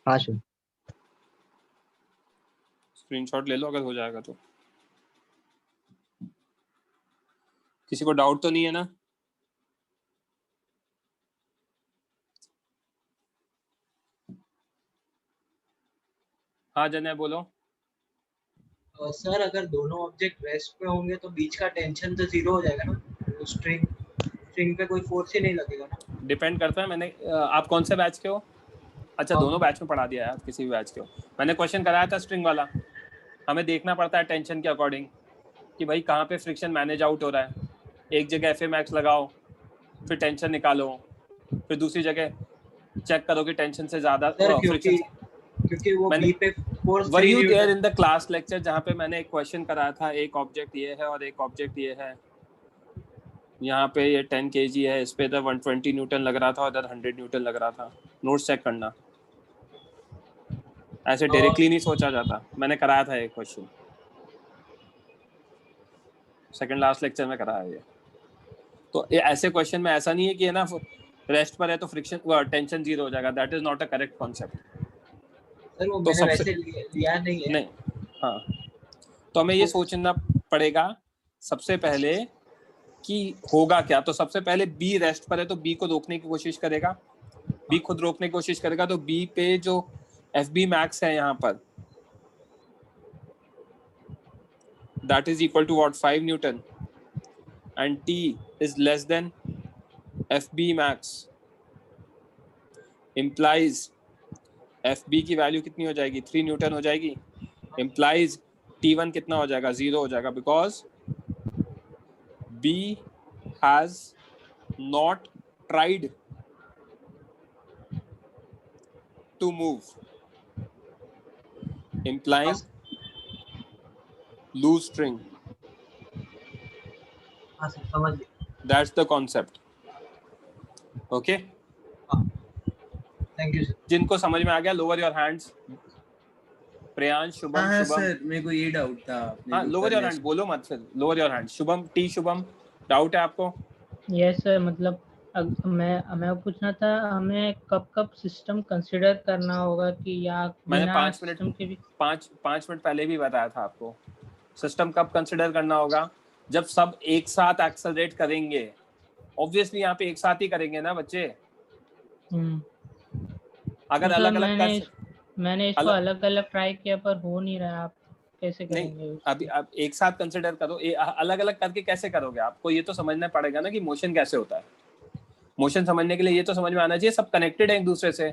Speaker 10: हाँ सर।
Speaker 1: स्क्रीनशॉट ले लो अगर हो जाएगा तो। किसी को डाउट तो नहीं है ना? हाँ जने बोलो।
Speaker 14: सर अगर दोनों ऑब्जेक्ट रेस्ट पे होंगे तो बीच का टेंशन तो जीरो हो जाएगा ना, तो स्ट्रिंग पे कोई फोर्स ही नहीं लगेगा ना।
Speaker 1: डिपेंड करता है। मैंने आप कौन से बैच के हो? अच्छा, दोनों बैच में पढ़ा दिया है, आप किसी भी बैच के हो। मैंने क्वेश्चन कराया था स्ट्रिंग वाला। हमें देखना पड़ता है टेंशन के अकॉर्डिंग कि भाई कहाँ पे फ्रिक्शन मैनेज आउट हो रहा है। एक जगह FA मैक्स लगाओ, फिर टेंशन निकालो, फिर दूसरी जगह चेक करो कि टेंशन से ज्यादा फ्रिक्शन।
Speaker 14: क्योंकि वो बी पे force
Speaker 1: were you there in the class lecture जहाँ पे मैंने एक क्वेश्चन कराया था, एक ऑब्जेक्ट ये है और एक ऑब्जेक्ट ये है, यहाँ पे ये 10 kg है, इस पे इधर 120 न्यूटन लग रहा था और इधर 100 न्यूटन लग रहा था। नोट्स चेक करना, ऐसे डायरेक्टली नहीं सोचा जाता। मैंने कराया था एक क्वेश्चन, सेकंड लास्ट लेक्चर में कराया ये। तो ये ऐसे क्वेश्चन में ऐसा नहीं है कि है ना रेस्ट पर है तो फ्रिक्शन टेंशन जीरो हो जाएगा। That is not a correct concept.
Speaker 14: Sir वो
Speaker 1: तो
Speaker 14: मैंने वैसे लिया नहीं है।
Speaker 1: नहीं, हाँ, तो हमें ये सोचना पड़ेगा सबसे पहले कि होगा क्या। तो सबसे पहले B रेस्ट पर है तो B को रोकने की कोशिश करेगा, B खुद रोकने की कोशिश करेगा, तो B पे जो FB मैक्स है यहाँ पर, that is equal to what, 5 Newton, and T is less than FB max, implies FB की वैल्यू कितनी हो जाएगी, 3 न्यूटन हो जाएगी। implies T1 कितना हो जाएगा, 0 हो जाएगा, because B has not tried to move, implying loose string.
Speaker 14: हाँ सर समझ गया।
Speaker 1: That's the concept. Okay?
Speaker 14: Thank you sir.
Speaker 1: जिनको समझ में आ गया lower your hands. Priyansh, Shubham.
Speaker 11: हाँ
Speaker 1: शुभम
Speaker 11: सर, मेरे को ये डाउट था।
Speaker 1: हाँ, लोअर योर हैंड बोलो मत, फिर lower your hand. Shubham, T Shubham, doubt है आपको?
Speaker 2: यस सर, मतलब मैं पूछना था हमें कब सिस्टम कंसीडर करना होगा कि या
Speaker 1: मैंने
Speaker 2: बिना
Speaker 1: 5
Speaker 2: सिस्टम के भी
Speaker 1: 5 मिनट पहले भी बताया था आपको। सिस्टम कब कंसीडर करना होगा, जब सब एक साथ एक्सेलरेट करेंगे। ऑब्वियसली यहाँ पे एक साथ ही करेंगे ना बच्चे। अगर अलग अलग
Speaker 2: मैंने इसको अलग अलग ट्राई किया पर हो नहीं रहा। आप कैसे करेंगे?
Speaker 1: नहीं, अभी आप एक साथ कंसीडर करो। अलग अलग करके कैसे करोगे? आपको ये तो समझना पड़ेगा ना कि मोशन कैसे होता है। मोशन समझने के लिए ये तो समझ में आना चाहिए सब कनेक्टेड है एक दूसरे से।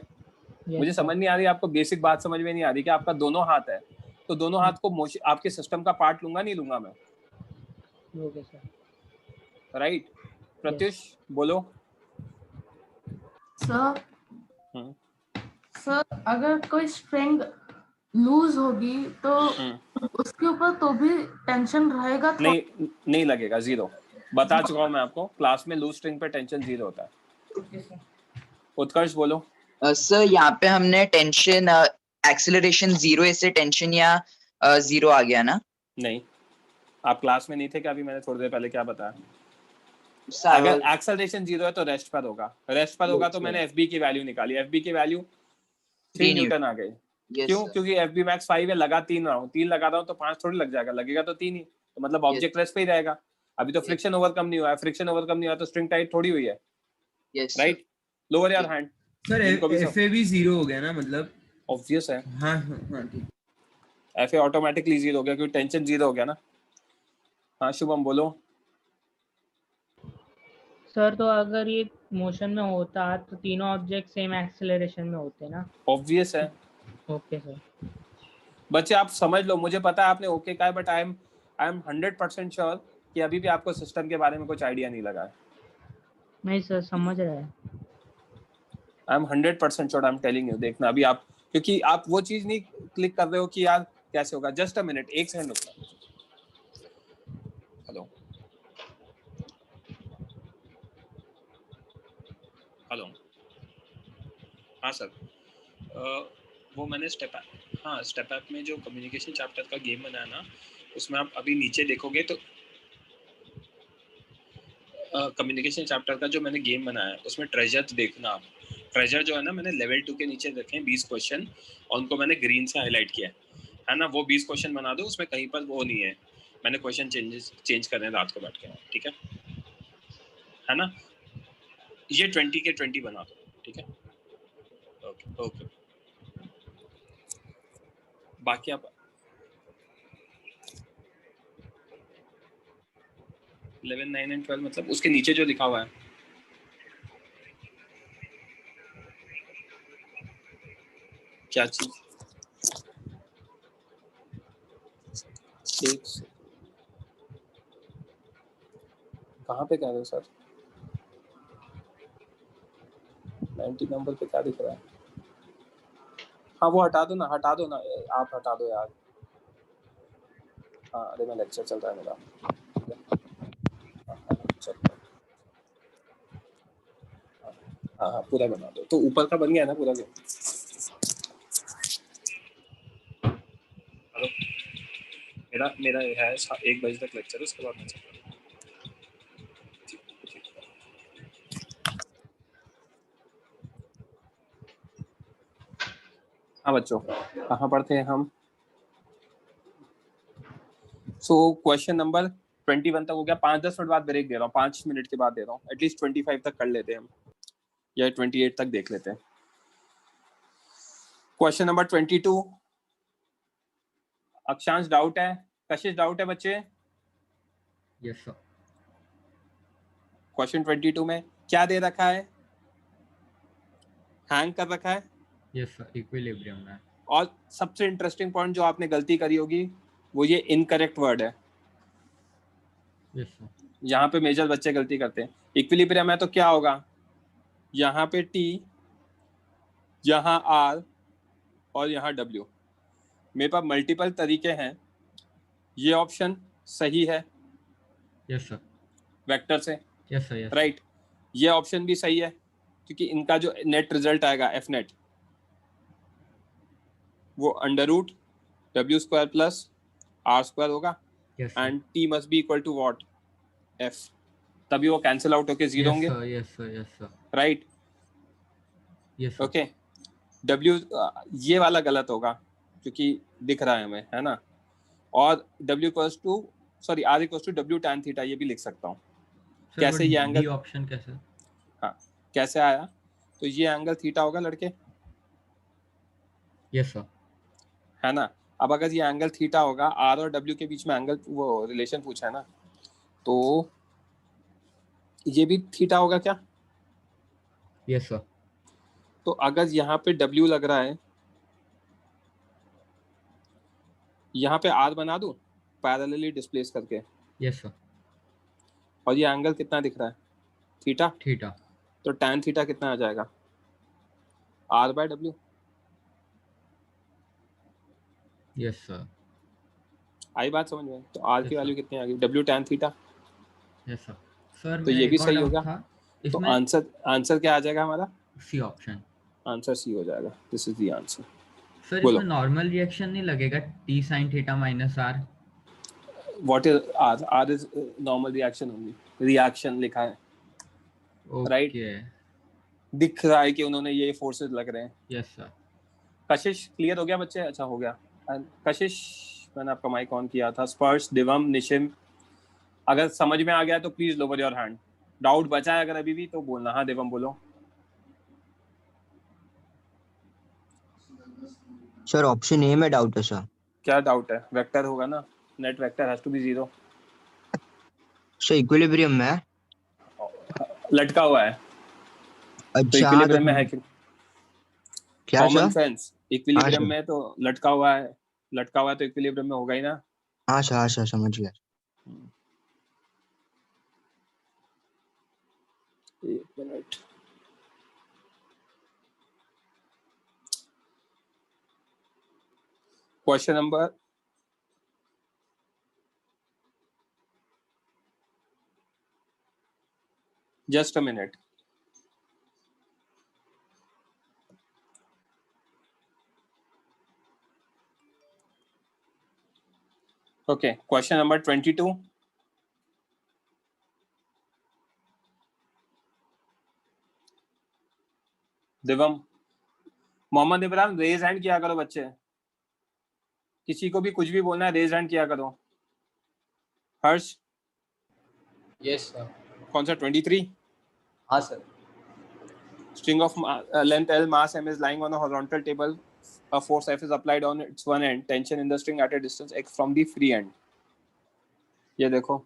Speaker 1: मुझे समझ नहीं आ रही, आपको बेसिक बात समझ में नहीं आ रही कि आपका दोनों हाथ है, तो दोनों हाथ को आपके सिस्टम का पार्ट लूंगा नहीं लूंगा मैं? राइट? प्रत्युष बोलो।
Speaker 9: सर अगर कोई स्ट्रिंग लूज होगी तो उसके ऊपर तो भी टेंशन रहेगा?
Speaker 1: नहीं लगेगा, 0। बता चुका हूँ मैं आपको, क्लास में लूज स्ट्रिंग पे टेंशन 0 होता है। उत्कर्ष बोलो।
Speaker 21: सर यहाँ पे हमने टेंशन एक्सेलरेशन 0 इससे टेंशन या 0 आ गया ना?
Speaker 1: नहीं, आप क्लास में नहीं थे क्या? अभी मैंने थोड़ी देर पहले क्या बताया? अगर एक्सेलरेशन 0 है तो रेस्ट पर होगा। रेस्ट पर होगा तो मैंने FB की वैल्यू निकाली। FB की वैल्यू 3 न्यूटन आ गई। क्यों? क्योंकि FB मैक्स 5 है, लगा 3 रहा हूँ। 3 लगा रहा हूँ तो 5 थोड़ी लग जाएगा, लगेगा तो 3 ही। तो मतलब ऑब्जेक्ट रेस्ट पे ही रहेगा। अभी तो फ्रिक्शन ओवरकम नहीं हुआ है। फ्रिक्शन ओवरकम नहीं हुआ तो स्ट्रिंग टाइट थोड़ी हुई है। Right? Lower your hand.
Speaker 11: Sir FA भी 0 हो गया ना, मतलब
Speaker 1: ऑब्वियस है।
Speaker 11: हाँ ठीक।
Speaker 1: FA ऑटोमेटिकली 0 हो गया क्योंकि टेंशन 0 हो गया ना। हाँ शुभम बोलो।
Speaker 2: सर तो अगर ये मोशन में होता तो तीनों ऑब्जेक्ट सेम एक्सेलरेशन में होते ना?
Speaker 1: ऑब्वियस है।
Speaker 2: Okay sir.
Speaker 1: बच्चे आप समझ लो, मुझे पता है आपने ओके कहा है, but I am I am 100% sure कि अभी भी आपको सिस्टम के बारे में कुछ आइडिया नहीं लगा है।
Speaker 2: नहीं सर, समझ रहे हैं।
Speaker 1: I am 100% sure, I am telling you. देखना अभी आप, क्योंकि आप वो चीज नहीं क्लिक कर रहे हो कि यार कैसे होगा। जस्ट अ मिनट, एक सेकंड रुकना। हेलो हेलो, हाँ सर, वो मैंने स्टेप ऐप में जो कम्युनिकेशन चैप्टर का गेम बनाया ना, उसमें आप अभी नीचे देखोगे तो कम्युनिकेशन चैप्टर का जो मैंने गेम बनाया है उसमें ट्रेजर देखना आप। ट्रेजर जो है ना, मैंने लेवल 2 के नीचे रखे हैं 20 क्वेश्चन और उनको मैंने ग्रीन से हाईलाइट किया है ना। वो 20 क्वेश्चन बना दो, उसमें कहीं पर वो नहीं है, मैंने क्वेश्चन चेंज करने रात को बैठ के, ठीक है ना। ये 20 के 20 बना दो, ठीक है। ओके बाकी आप 11, 9 एंड 12 मतलब उसके नीचे जो लिखा हुआ है, क्या चीज, कहाँ पे कह रहे हो सर? 90 नंबर पे क्या दिख रहा है? हाँ वो हटा दो ना आप हटा दो यार। हाँ अरे मैं लेक्चर चल रहा है मेरा। हाँ पूरा बना दो। तो ऊपर का बन गया ना पूरा गेम? हेलो, मेरा है 1 बजे तक लेक्चर, उसके बाद मैं चलता हूँ। हाँ बच्चों, कहाँ पढ़ते हैं हम? सो क्वेश्चन नंबर 21 तक हो गया। 5-10 मिनट बाद ब्रेक दे रहा हूँ, 5 मिनट के बाद दे रहा हूँ। एटलीस्ट 25 तक कर लेते हैं हम, या 28 तक देख लेते हैं। क्वेश्चन नंबर 22, अक्षांश डाउट है, कशिश डाउट है बच्चे?
Speaker 3: Yes sir.
Speaker 1: क्वेश्चन 22 में क्या दे रखा है? हैंग कर रखा है।
Speaker 3: यस सर, इक्विलिब्रियम में।
Speaker 1: और सबसे इंटरेस्टिंग पॉइंट जो आपने गलती करी होगी वो ये इनकरेक्ट वर्ड है।
Speaker 3: Yes sir.
Speaker 1: यहाँ पे मेजर बच्चे गलती करते हैं। इक्विलिब्रियम है तो क्या होगा? यहाँ पे T, यहाँ R और यहाँ W। मेरे पास मल्टीपल तरीके हैं। ये ऑप्शन सही है
Speaker 3: यस सर।
Speaker 1: वेक्टर से,
Speaker 3: यस सर।
Speaker 1: राइट। ये ऑप्शन भी सही है क्योंकि इनका जो नेट रिजल्ट आएगा एफ नेट, वो √ W² प्लस R² होगा। And T must be equal to what? F। तभी वो कैंसिल आउट होके 0 होंगे।
Speaker 3: Yes sir.
Speaker 1: Right.
Speaker 3: Yes.
Speaker 1: Okay. W ये वाला गलत होगा क्योंकि दिख रहा है हमें, है ना। और R W tan थीटा ये भी लिख सकता हूँ। कैसे ये एंगल
Speaker 3: ऑप्शन कैसे?
Speaker 1: हाँ कैसे आया? तो ये एंगल थीटा होगा लड़के।
Speaker 3: Yes sir.
Speaker 1: है ना। अब अगर ये एंगल थीटा होगा, R और W के बीच में एंगल वो रिलेशन पूछा है ना, तो ये भी थीटा होगा क्या?
Speaker 3: Yes sir.
Speaker 1: तो अगर यहाँ पे W लग रहा है, यहाँ पे R बना दूं पैरेलली डिस्प्लेस करके।
Speaker 3: Yes sir.
Speaker 1: और ये एंगल कितना दिख रहा है? थीटा। तो tan थीटा कितना आ जाएगा? R/W।
Speaker 3: Yes sir.
Speaker 1: आई बात समझ में? तो R की वैल्यू कितनी आ गई? W tan theta.
Speaker 3: Yes sir. Sir
Speaker 1: तो ये भी सही होगा। तो आंसर क्या आ जाएगा हमारा?
Speaker 3: C option.
Speaker 1: आंसर सी हो जाएगा। This is the answer.
Speaker 3: Sir इसमें नॉर्मल रिएक्शन नहीं लगेगा? T sin theta minus R।
Speaker 1: What is R? R is normal reaction only. Reaction लिखा है, राइट। दिख रहा है कि उन्होंने ये फोर्सेस लग रहे हैं।
Speaker 3: Yes sir.
Speaker 1: कशिश क्लियर हो गया बच्चे? अच्छा हो गया। कशिश मैंने आपका माइक ऑन किया था। स्पर्श, दिवम, निशिम, अगर समझ में आ गया तो please lower your hand. Doubt बचा है अगर अभी भी तो बोलना। हाँ दिवम बोलो।
Speaker 10: सर ऑप्शन ए में डाउट है सर।
Speaker 1: क्या डाउट है? वेक्टर होगा ना, net vector has to be 0।
Speaker 10: Sir equilibrium में
Speaker 1: लटका हुआ है।
Speaker 10: अच्छा
Speaker 1: तो इक्विलिब्रियम में है कि
Speaker 10: क्या
Speaker 1: कॉमन सेंस? इक्विलिब्रियम में तो लटका हुआ है तो इक्विलिब्रियम में होगा ही ना।
Speaker 10: हाँ समझ गया।
Speaker 1: एक minute, question number just a minute. Okay, question number 22. Divam, Mohammad Ibrahim, raise hand किया करो बच्चे, किसी को भी कुछ भी बोलना है रेज हैंड किया करो। हर्ष?
Speaker 20: Yes sir.
Speaker 1: कौन सा 23?
Speaker 20: हाँ sir.
Speaker 1: String of length L, mass M is lying on a horizontal table. A force F is applied on its one end. Tension in the string at a distance x from the free end. ये देखो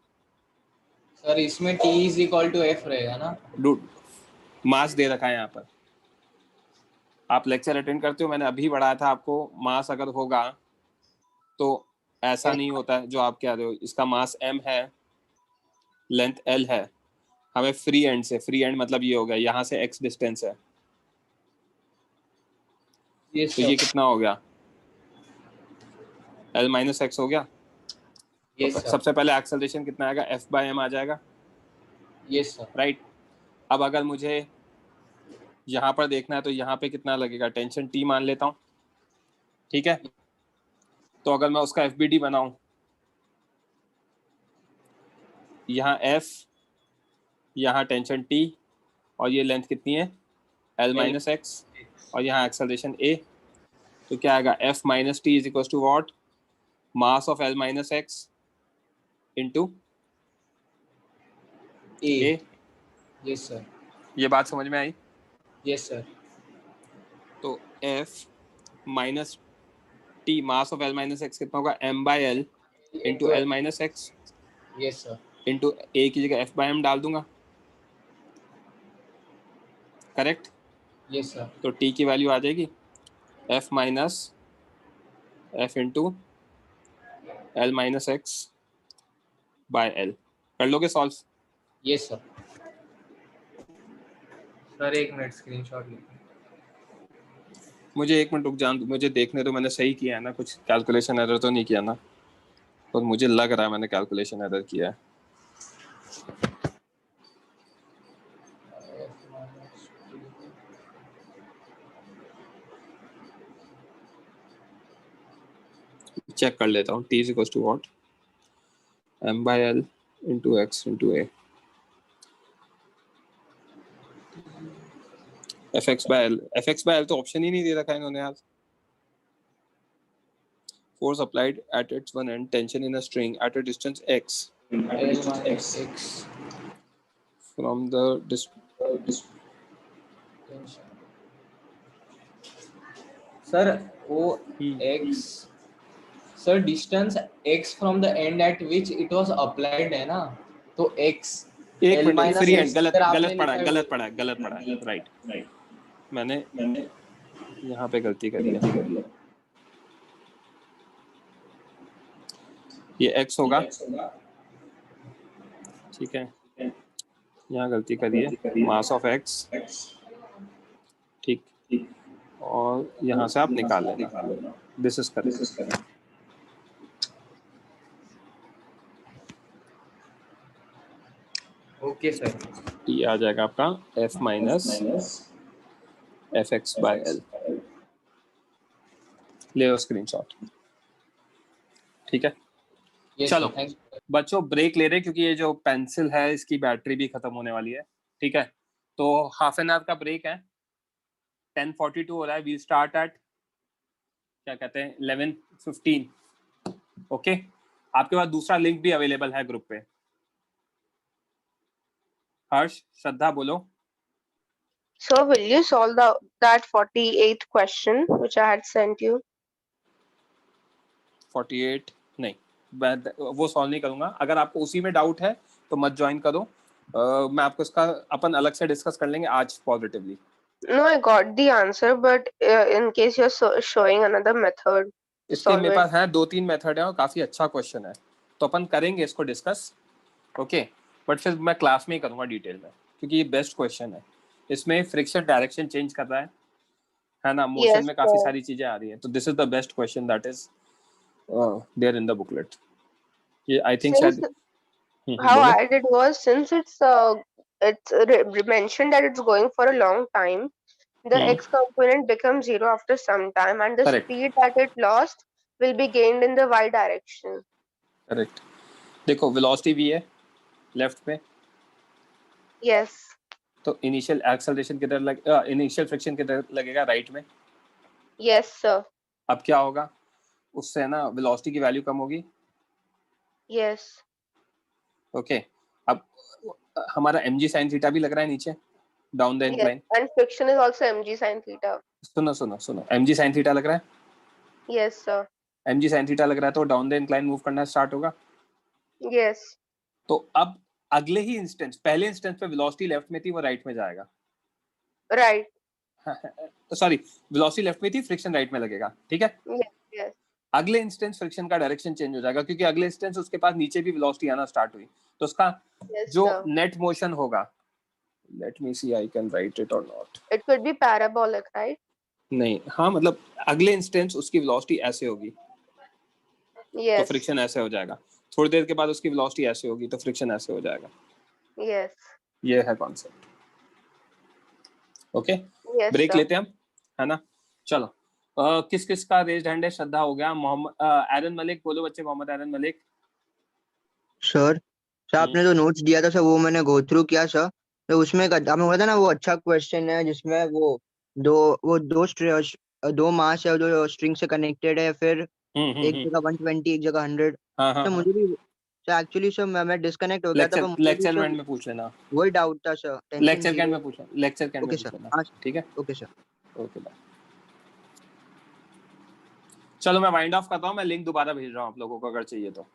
Speaker 20: sir, इसमें T is equal to F रहेगा ना?
Speaker 1: Dude, मास दे रखा है यहाँ पर। आप लेक्चर अटेंड करते हो, मैंने अभी बढ़ाया था आपको। मास अगर होगा तो ऐसा नहीं होता है जो आप कह रहे हो। इसका मास M है, लेंथ L है, हमें फ्री एंड से, फ्री एंड मतलब ये हो गया, यहाँ से x डिस्टेंस है। तो ये कितना हो गया? L माइनस एक्स हो गया। तो सबसे पहले एक्सेलरेशन कितना आएगा? F/m आ जाएगा।
Speaker 20: Yes sir. राइट।
Speaker 1: अब अगर मुझे यहाँ पर देखना है तो यहाँ पे कितना लगेगा? टेंशन T मान लेता हूँ, ठीक है। तो अगर मैं उसका FBD बनाऊं, यहाँ F, यहाँ टेंशन T, और ये लेंथ कितनी है? L माइनस एक्स, और यहाँ एक्सेलरेशन A। तो क्या आएगा? F minus T is equal to what? Mass of L minus x into A।
Speaker 20: Yes sir.
Speaker 1: ये बात समझ में आई?
Speaker 20: Yes sir.
Speaker 1: तो F minus T, mass of L minus x कितना होगा? M/L into L minus x.
Speaker 20: Yes sir.
Speaker 1: Into A की जगह F/m डाल दूंगा, करेक्ट?
Speaker 20: Yes sir.
Speaker 1: तो T की वैल्यू आ जाएगी F minus F into L minus x by L। कर लोगे सॉल्व?
Speaker 20: Yes sir. सर एक मिनट स्क्रीनशॉट लेते हैं।
Speaker 1: मुझे एक मिनट रुक जान दो, मुझे देखने दो मैंने सही किया है ना, कुछ कैलकुलेशन एरर तो नहीं किया ना? और मुझे लग रहा है मैंने कैलकुलेशन एरर किया है। चेक कर लेता हूँ। T is equal to what? M/L into x into A। Fx/L तो ऑप्शन ही नहीं दे रखा है इन्होंने यार। Force applied at its one end, tension in a string at a distance x from the
Speaker 20: sir वो x, sir distance x from the end eight which it was applied है ना, तो x
Speaker 1: एक मिनट, फ्री हैंड गलत पढ़ा है। Right, मैंने यहाँ पे गलती करी है। ये x होगा, ठीक है, यहाँ गलती करी है, मास ऑफ x, ठीक, और यहाँ से आप निकाल लेना। This is correct.
Speaker 20: Okay sir.
Speaker 1: ये आ जाएगा आपका F माइनस Fx/L। ले लो स्क्रीनशॉट, ठीक है। चलो बच्चों ब्रेक ले रहे हैं क्योंकि ये जो पेंसिल है इसकी बैटरी भी खत्म होने वाली है, ठीक है। तो हाफ एन आवर का ब्रेक है, 10:42 हो रहा है। वी स्टार्ट एट क्या कहते हैं 11:15। ओके, आपके पास दूसरा लिंक भी अवेलेबल है ग्रुप पे। हर्ष, श्रद्धा बोलो।
Speaker 17: So will you solve that 48th question which I had sent you?
Speaker 1: 48 नहीं, वो सॉल्व नहीं करूंगा। अगर आपको उसी में डाउट है तो मत ज्वाइन करो। मैं आपको इसका अपन अलग से डिस्कस कर लेंगे आज positively.
Speaker 17: No, I got the answer, but in case you're showing another method.
Speaker 1: इसके
Speaker 17: solve
Speaker 1: मेरे
Speaker 17: it?
Speaker 1: पास है 2-3 मेथड है और काफी अच्छा क्वेश्चन है, तो अपन करेंगे इसको डिस्कस, ओके। बट फिर मैं क्लास में ही करूंगा डिटेल में, क्योंकि ये बेस्ट क्वेश्चन है। इसमें फ्रिक्शन डायरेक्शन चेंज कर रहा है ना, मोशन
Speaker 17: Yes,
Speaker 1: में काफी
Speaker 17: sir.
Speaker 1: सारी चीजें आ रही है, तो this is the best question that is there in the booklet. ये आई थिंक
Speaker 17: Since
Speaker 1: शायद
Speaker 17: how
Speaker 1: बोलो।
Speaker 17: I did was, since it's mentioned that it's going for a long time, the x component becomes 0 after some time, and the
Speaker 1: Correct.
Speaker 17: speed that it lost will be gained in the y direction.
Speaker 1: Correct. देखो velocity v है left पे,
Speaker 17: Yes.
Speaker 1: तो initial acceleration किधर initial friction किधर लगेगा, right में।
Speaker 17: Yes, sir.
Speaker 1: अब क्या होगा, उससे ना वेलोसिटी की वैल्यू कम होगी,
Speaker 17: Yes.
Speaker 1: ओके। अब हमारा mg sin थीटा भी लग रहा है नीचे, down the
Speaker 17: Yes.
Speaker 1: Incline.
Speaker 17: And friction is also mg sin theta.
Speaker 1: सुनो mg sin थीटा लग रहा है,
Speaker 17: Yes, sir.
Speaker 1: mg sin theta लग रहा है, तो डाउन द इंक्लाइन मूव करना स्टार्ट होगा।
Speaker 17: Yes.
Speaker 1: तो अब अगले ही इंस्टेंस, पहले इंस्टेंस पे वेलोसिटी लेफ्ट में थी, वो राइट में जाएगा।
Speaker 17: Right.
Speaker 1: सॉरी, वेलोसिटी लेफ्ट में थी, फ्रिक्शन राइट में लगेगा, ठीक है।
Speaker 17: Yes. Yes.
Speaker 1: अगले इंस्टेंस फ्रिक्शन का डायरेक्शन चेंज हो जाएगा, क्योंकि अगले इंस्टेंस उसके पास नीचे भी वेलोसिटी आना स्टार्ट हुई, तो उसका
Speaker 17: Yes,
Speaker 1: जो
Speaker 17: sir.
Speaker 1: नेट मोशन होगा, let me see I can write it और not.
Speaker 17: It could be parabolic, right?
Speaker 1: नहीं, हाँ मतलब अगले इंस्टेंस उसकी वेलोसिटी ऐसे होगी, तो
Speaker 17: Yes.
Speaker 1: फ्रिक्शन ऐसे हो जाएगा। थोड़ी देर के बाद उसकी वेलोसिटी ऐसे होगी, तो फ्रिक्शन ऐसे हो जाएगा।
Speaker 17: Yes.
Speaker 1: ये है concept, okay.
Speaker 17: Yes,
Speaker 1: break
Speaker 17: sir.
Speaker 1: लेते हैं हम, है ना। चलो किस किस का रेज्ड हैंड है? श्रद्धा हो गया, मोहम्मद एरन मलिक, बोलो बच्चे। मोहम्मद एरन मलिक।
Speaker 10: सर आपने जो नोट्स दिया था सर वो मैंने गो थ्रू किया सर, तो उसमें आपने बोला था ना वो अच्छा क्वेश्चन है जिसमें वो दो मास है जो स्ट्रिंग से कनेक्टेड है, फिर एक जगह 120 एक जगह 100।
Speaker 1: हाँ,
Speaker 10: तो मुझे भी सर एक्चुअली सर मैं डिस्कनेक्ट हो गया था, पर मुझे भी
Speaker 1: लेक्चर
Speaker 10: सर
Speaker 1: में पूछ लेना,
Speaker 10: वही डाउट था सर।
Speaker 1: लेक्चर कैंड में पूछना, लेक्चर कैंड में
Speaker 10: ओके
Speaker 1: पूछ
Speaker 10: सर,
Speaker 1: लेना,
Speaker 10: हाँ
Speaker 1: ठीक है।
Speaker 10: Okay sir.
Speaker 1: Okay bye. चलो मैं वाइंड ऑफ करता हूँ, मैं लिंक दोबारा भेज रहा हूँ आप लोगों को अगर चाहिए तो।